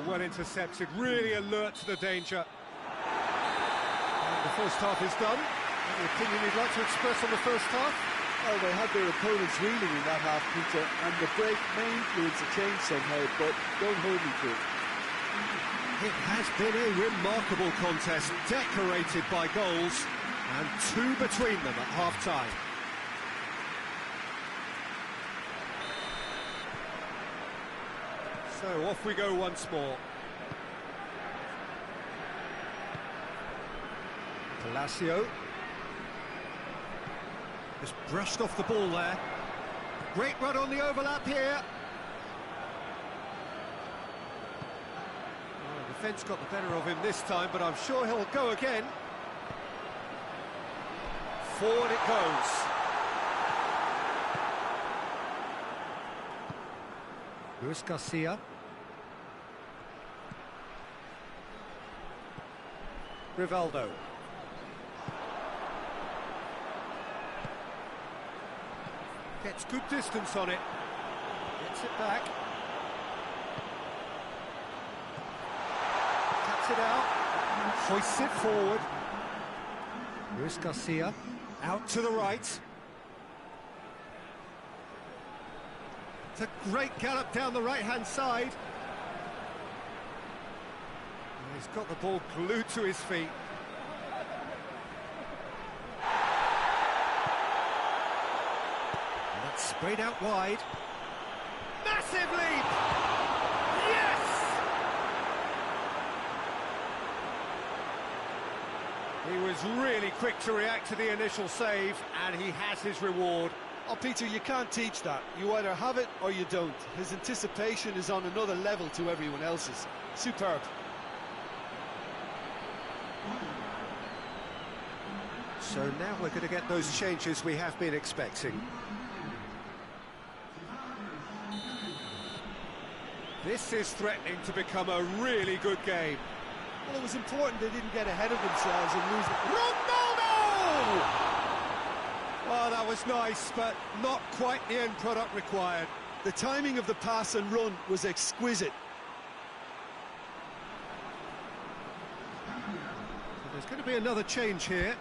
Well intercepted, really alert to the danger. And the first half is done. Any opinion you'd like to express on the first half? Well, they had their opponents reeling in that half, Peter, and the break may influence a change somehow, but don't hold me to it. It has been a remarkable contest, decorated by goals, and two between them at half-time. So off we go once more. Palacio. Just brushed off the ball there. Great run on the overlap here. Well, the defence got the better of him this time, but I'm sure he'll go again. Forward it goes. Luis Garcia. Rivaldo. Gets good distance on it. Gets it back. Cuts it out. Hoists it forward. Luis Garcia. Out to the right. It's a great gallop down the right-hand side. And he's got the ball glued to his feet. And that's sprayed out wide. Massive leap! Yes! He was really quick to react to the initial save, and he has his reward. Oh, Peter, you can't teach that. You either have it or you don't. His anticipation is on another level to everyone else's. Superb. So now we're going to get those changes we have been expecting. This is threatening to become a really good game. Well, it was important they didn't get ahead of themselves and lose it. Ronaldo! Well, that was nice, but not quite the end product required. The timing of the pass and run was exquisite. So there's going to be another change here.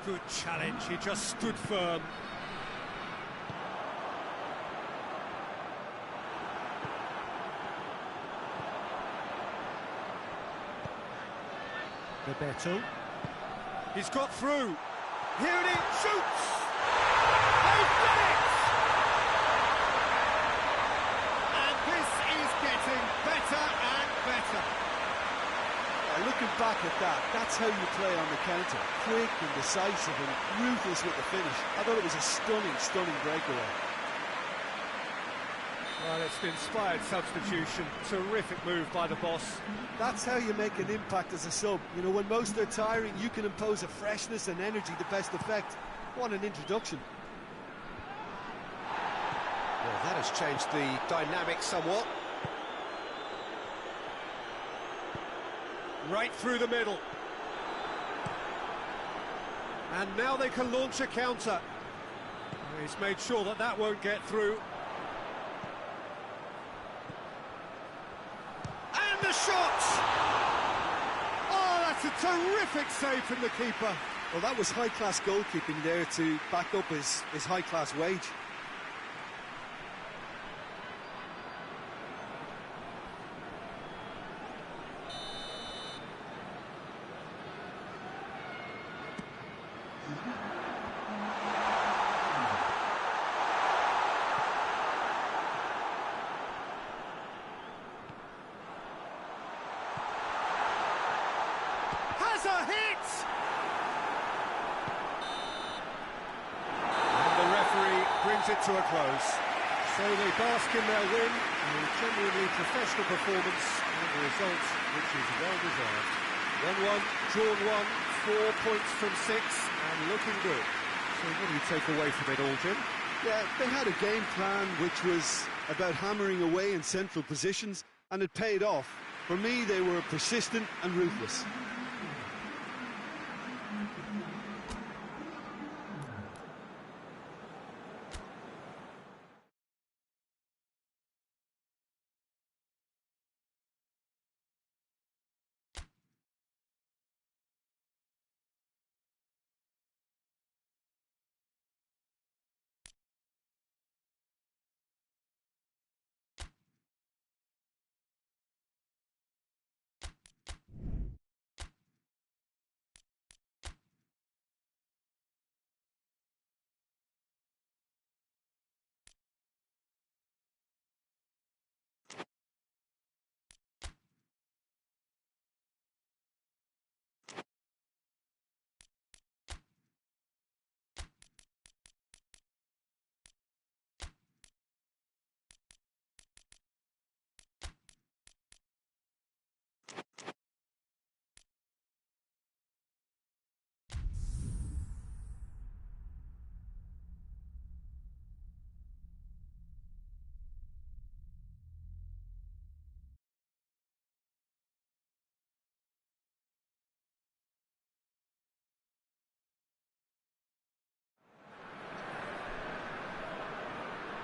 Good challenge, he just stood firm. Bebeto. He's got through. Here it is, shoots! They've done it! And this is getting better and better. Looking back at that, that's how you play on the counter. Quick and decisive and ruthless with the finish. I thought it was a stunning, stunning breakaway. Well, it's an inspired substitution. Terrific move by the boss. That's how you make an impact as a sub. You know, when most are tiring, you can impose a freshness and energy to best effect. What an introduction. Well, that has changed the dynamic somewhat. Right through the middle. And now they can launch a counter. He's made sure that that won't get through. And the shot! Oh, that's a terrific save from the keeper. Well, that was high-class goalkeeping there to back up his high-class wage. Has a hit! And the referee brings it to a close. So they bask in their win, a genuinely professional performance, and the result which is well deserved. 1-1, drawn 1, 4 points from 6, and looking good. So what do you take away from it all, Jim? Yeah, they had a game plan which was about hammering away in central positions, and it paid off. For me, they were persistent and ruthless.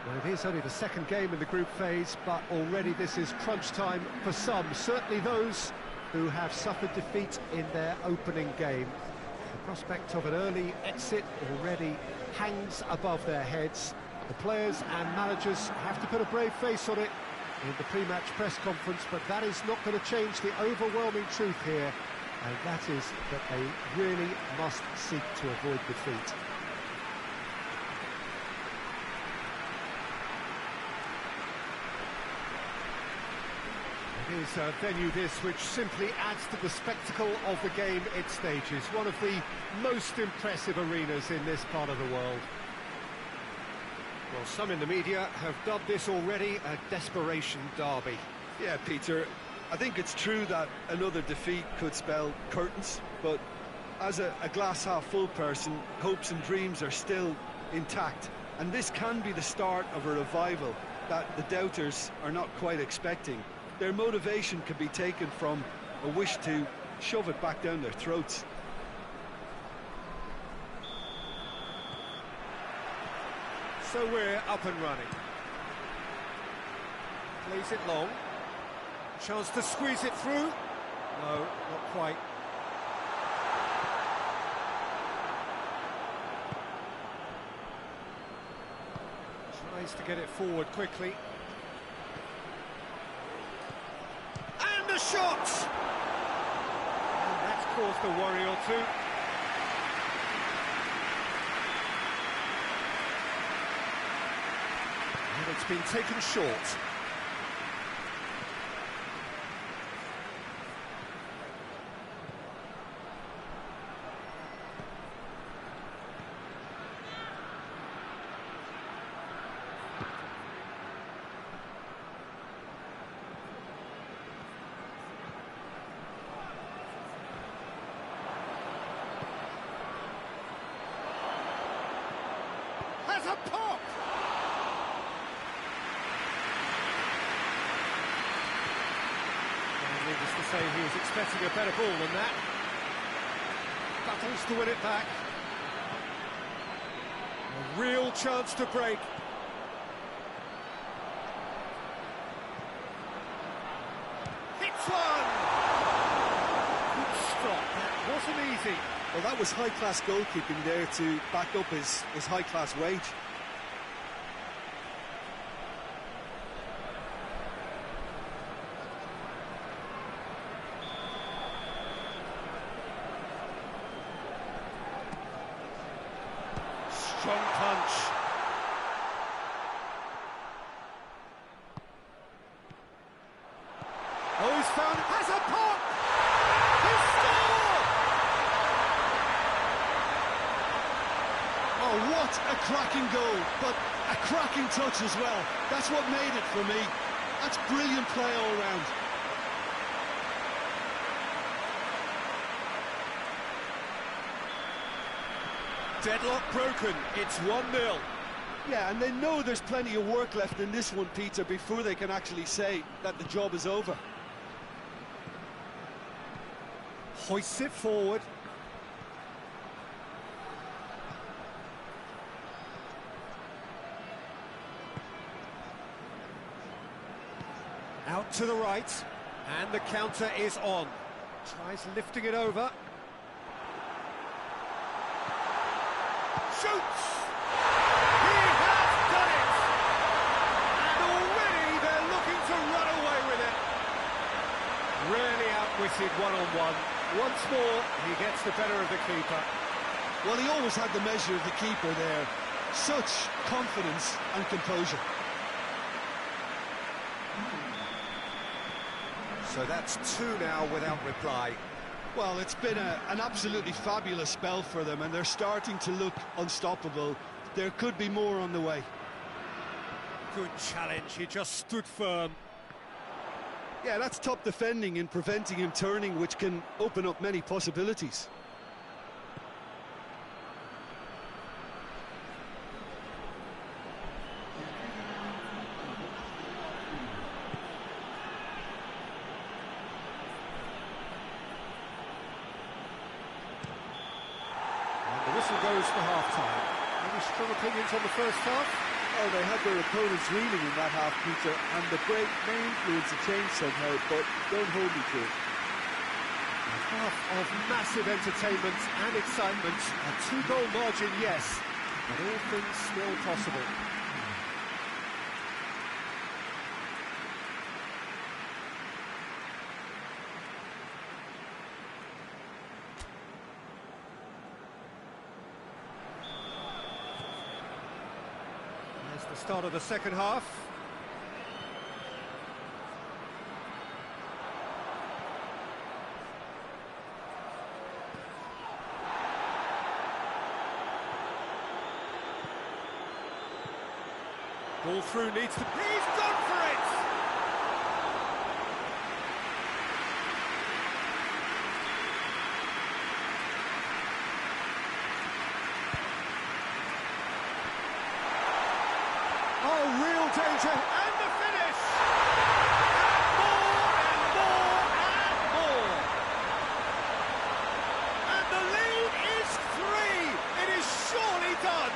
Well, it is only the second game in the group phase, but already this is crunch time for some, certainly those who have suffered defeat in their opening game. The prospect of an early exit already hangs above their heads. The players and managers have to put a brave face on it in the pre-match press conference, but that is not going to change the overwhelming truth here, and that is that they really must seek to avoid defeat. It is a venue this which simply adds to the spectacle of the game it stages. One of the most impressive arenas in this part of the world. Well, some in the media have dubbed this already a desperation derby. Yeah, Peter, I think it's true that another defeat could spell curtains, but as a glass-half-full person, hopes and dreams are still intact, and this can be the start of a revival that the doubters are not quite expecting. Their motivation can be taken from a wish to shove it back down their throats. So we're up and running. Plays it long. Chance to squeeze it through. No, not quite. Tries to get it forward quickly. And the shot! And that's caused a worry or two. And it's been taken short. Has a pop! And needless to say, he was expecting a better ball than that. Battles to win it back. A real chance to break. Hits one! Good stop, that wasn't easy. Well, that was high-class goalkeeping there to back up his high-class wage. Strong punch. Oh, he's found it. Has a pop! He scored! Oh, what a cracking goal, but a cracking touch as well. That's what made it for me. That's brilliant play all round. Deadlock broken. It's 1-0. Yeah, and they know there's plenty of work left in this one, Peter, before they can actually say that the job is over. Hoists it forward. Out to the right, and the counter is on. Tries lifting it over. Shoots! He has done it! And already they're looking to run away with it. Really outwitted one-on-one. Once more, he gets the better of the keeper. Well, he always had the measure of the keeper there. Such confidence and composure. So that's two now without reply. Well, it's been an absolutely fabulous spell for them, and they're starting to look unstoppable. There could be more on the way. Good challenge, he just stood firm. Yeah, that's top defending and preventing him turning, which can open up many possibilities. The whistle goes for half-time. Any strong opinions on the first half? Oh, they had their opponents reeling in that half, Peter, and the break may influence a change somehow, but don't hold me to it. A half of massive entertainment and excitement. A two-goal margin, yes, but all things still possible. There's the start of the second half. Ball through needs to... He's gone for it! Oh, real danger, and the finish! And more, and more, and more! And the lead is 3! It is surely done!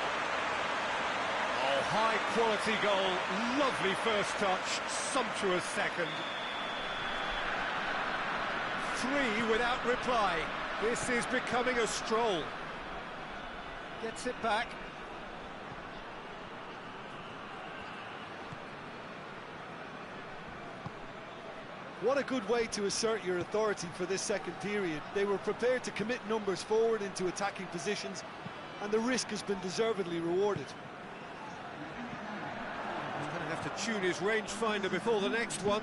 Oh, high-quality goal, lovely first touch, sumptuous second. 3 without reply. This is becoming a stroll. Gets it back. What a good way to assert your authority for this second period. They were prepared to commit numbers forward into attacking positions, and the risk has been deservedly rewarded. have to tune his rangefinder before the next one.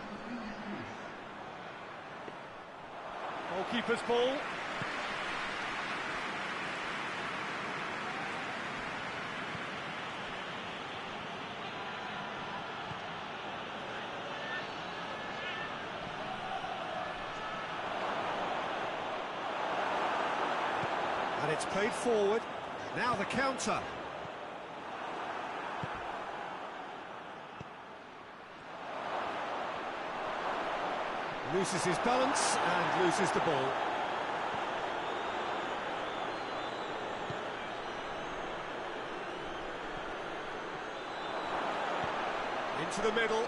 Goalkeeper's ball. And it's played forward. Now the counter. Loses his balance and loses the ball. Into the middle.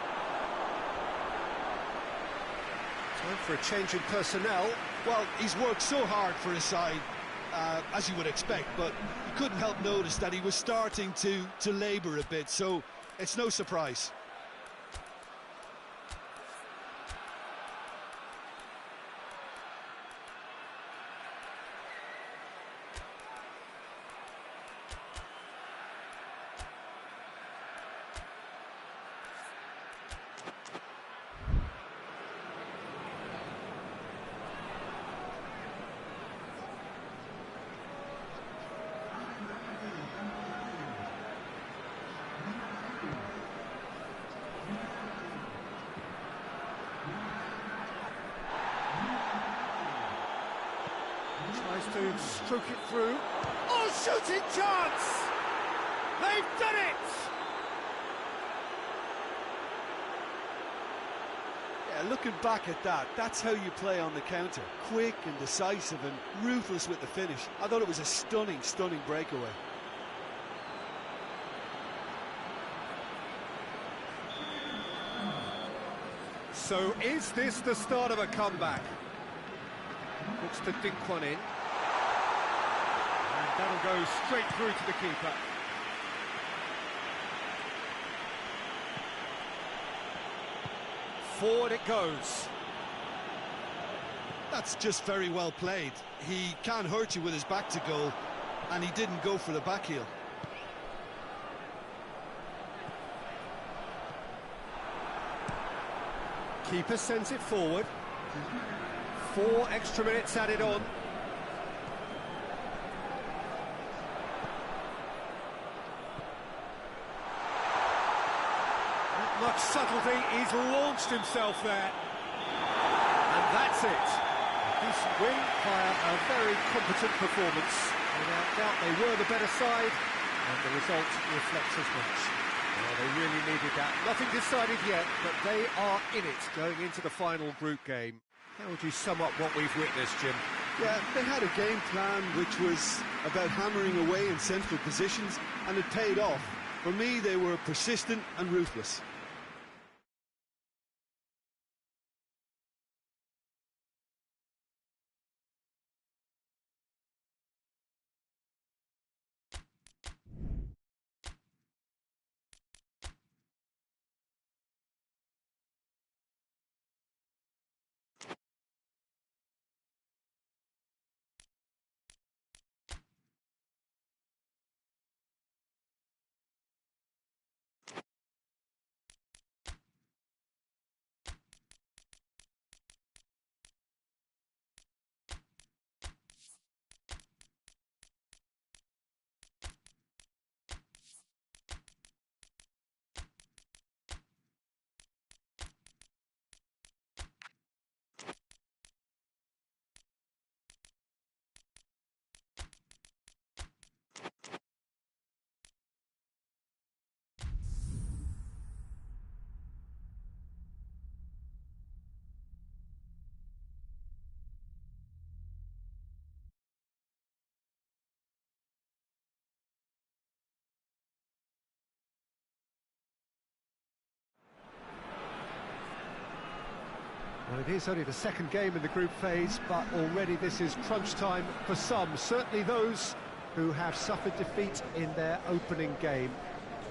Time for a change in personnel. Well, he's worked so hard for his side, as you would expect, but you couldn't help notice that he was starting to labour a bit, so it's no surprise. Tries to stroke it through. Oh, shooting chance! They've done it! Yeah, looking back at that, that's how you play on the counter. Quick and decisive and ruthless with the finish. I thought it was a stunning, stunning breakaway. So is this the start of a comeback? Looks to dink one in. And that'll go straight through to the keeper. Forward it goes. That's just very well played. He can't hurt you with his back to goal, and he didn't go for the back heel. Keeper sends it forward. 4 extra minutes added on. Not much subtlety, he's launched himself there. And that's it. A decent win via a very competent performance. Without doubt they were the better side, and the result reflects as much. Well, they really needed that. Nothing decided yet, but they are in it going into the final group game. How would you sum up what we've witnessed, Jim? Yeah, they had a game plan which was about hammering away in central positions, and it paid off. For me, they were persistent and ruthless. Well, it is only the second game in the group phase, but already this is crunch time for some, certainly those who have suffered defeat in their opening game.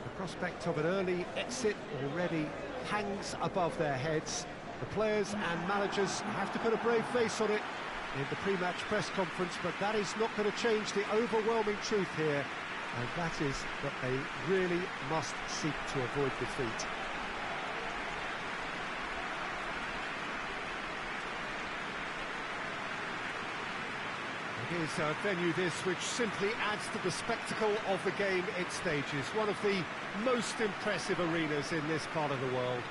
The prospect of an early exit already hangs above their heads. The players and managers have to put a brave face on it in the pre-match press conference, but that is not going to change the overwhelming truth here, and that is that they really must seek to avoid defeat. Here's a venue this which simply adds to the spectacle of the game it stages. One of the most impressive arenas in this part of the world.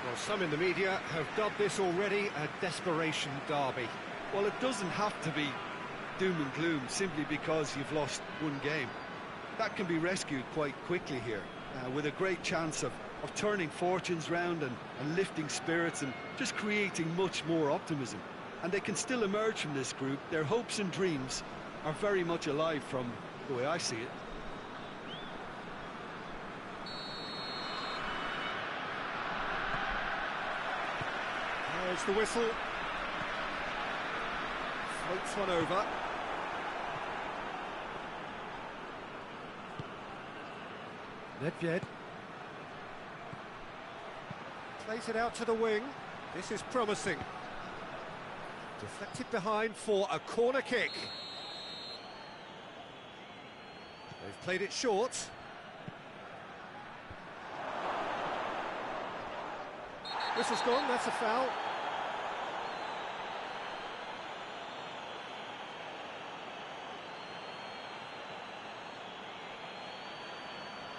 Well, some in the media have dubbed this already a desperation derby. Well, it doesn't have to be doom and gloom simply because you've lost one game. That can be rescued quite quickly here, with a great chance of turning fortunes round and lifting spirits and just creating much more optimism. And they can still emerge from this group. Their hopes and dreams are very much alive from the way I see it. There's the whistle. Floats one over. Nedved. Plays it out to the wing. This is promising. Deflected behind for a corner kick. They've played it short. Whistle's gone, that's a foul.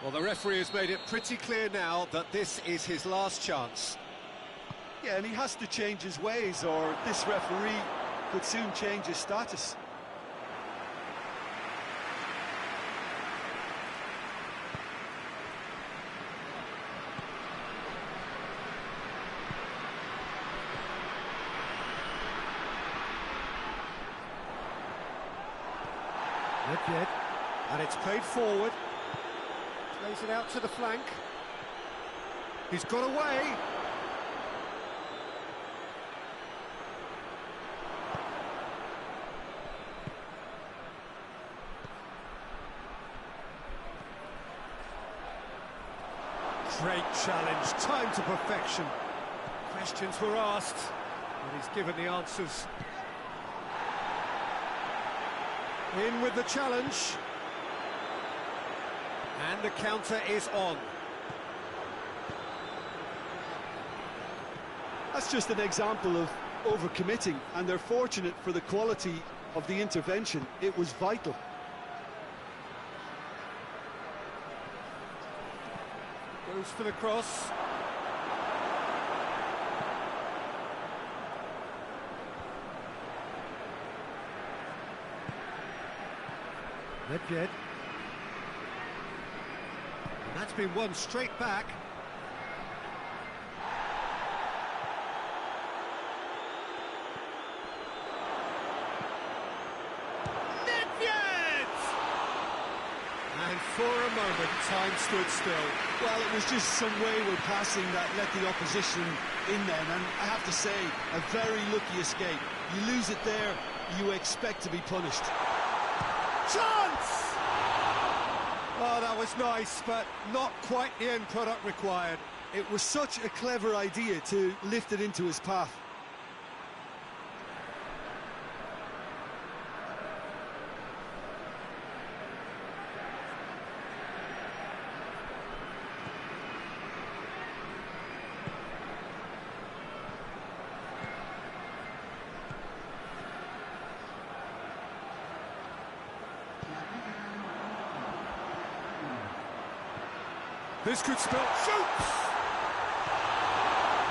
Well, the referee has made it pretty clear now that this is his last chance. Yeah, and he has to change his ways, or this referee could soon change his status. Nedved, and it's played forward. Plays it out to the flank. He's got away. Great challenge, time to perfection. Questions were asked, and he's given the answers. In with the challenge. And the counter is on. That's just an example of overcommitting, and they're fortunate for the quality of the intervention. It was vital. Goes for the cross. Nedved. And that's been won straight back. Nedved! And for a moment, time stood still. Well, it was just some wayward passing that let the opposition in then, and I have to say, a very lucky escape. You lose it there, you expect to be punished. Chance! Oh, that was nice, but not quite the end product required. It was such a clever idea to lift it into his path. This could spell shoots!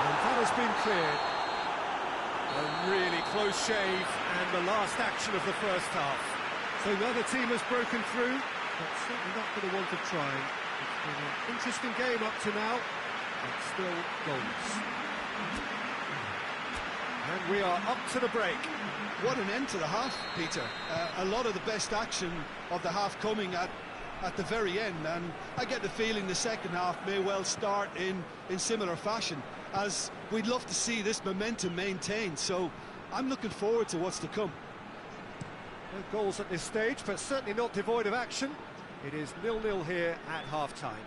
And that has been cleared. A really close shave, and the last action of the first half. So neither team has broken through, but certainly not for the want of trying. It's been an interesting game up to now, but still goals. And we are up to the break. What an end to the half, Peter. A lot of the best action of the half coming at the very end, and I get the feeling the second half may well start in similar fashion, as we'd love to see this momentum maintained, so I'm looking forward to what's to come. No goals at this stage, but certainly not devoid of action. It is 0-0 here at half-time.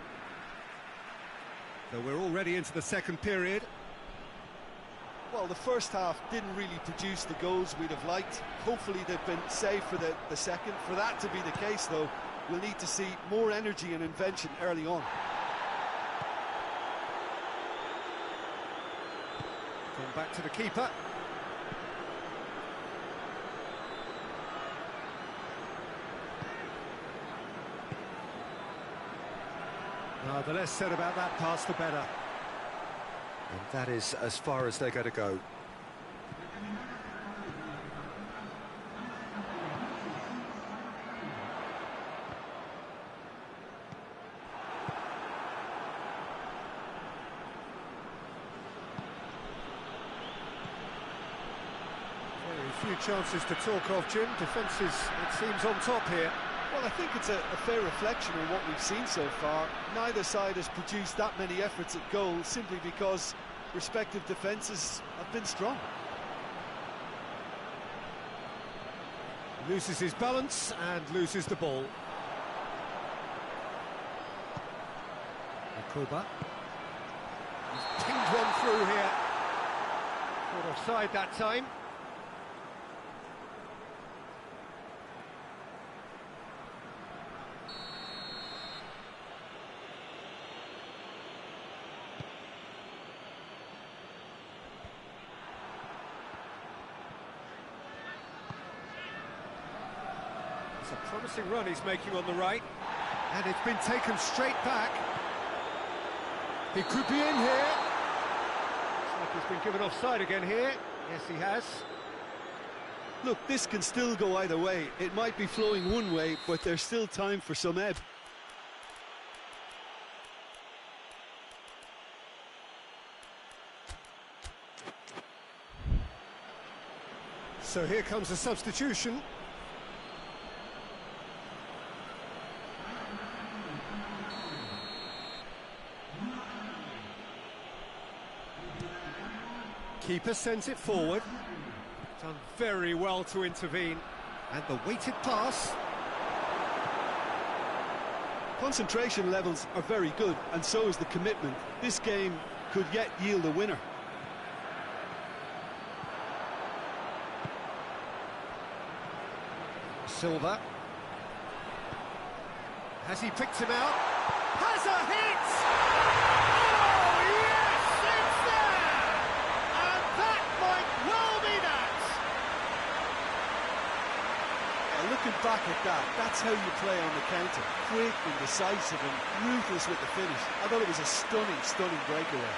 So we're already into the second period. Well, the first half didn't really produce the goals we'd have liked. Hopefully they've been saved for the second. For that to be the case, though, we'll need to see more energy and invention early on. Going back to the keeper. The less said about that pass, the better. And that is as far as they're going to go. Very few chances to talk of, Jim. Defence is, it seems, on top here. Well, I think it's a fair reflection on what we've seen so far. Neither side has produced that many efforts at goal simply because respective defences have been strong. Loses his balance and loses the ball. Kuba. He's pinged one through here. Caught offside that time. It's a promising run he's making on the right. And it's been taken straight back. He could be in here. Looks like he's been given offside again here. Yes, he has. Look, this can still go either way. It might be flowing one way, but there's still time for some ebb. So here comes a substitution. Keeper sends it forward. Done very well to intervene. And the weighted pass. Concentration levels are very good, and so is the commitment. This game could yet yield a winner. Silva. Has he picked him out? Has a hit! Oh, yes, it's there! And that might well be that! Yeah, looking back at that, that's how you play on the counter. Quick and decisive and ruthless with the finish. I thought it was a stunning breakaway.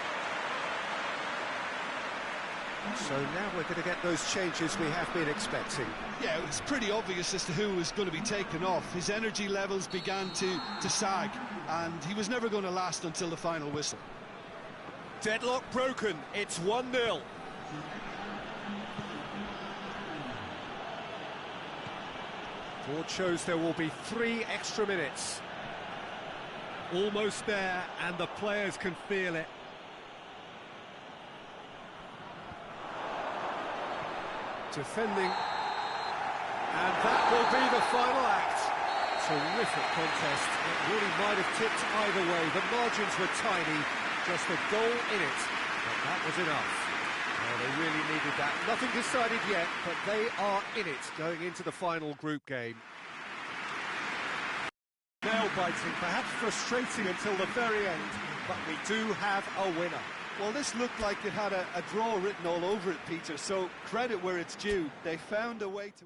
So now we're going to get those changes we have been expecting. Yeah, it was pretty obvious as to who was going to be taken off. His energy levels began to sag, and he was never going to last until the final whistle. Deadlock broken, it's 1-0. Board shows there will be 3 extra minutes. Almost there, and the players can feel it. Defending, and that will be the final act. Terrific contest. It really might have tipped either way. The margins were tiny, just a goal in it, but that was enough. Oh, they really needed that. Nothing decided yet, but they are in it going into the final group game. Nail-biting, perhaps frustrating until the very end, but we do have a winner. Well, this looked like it had a draw written all over it, Peter, so credit where it's due. They found a way to...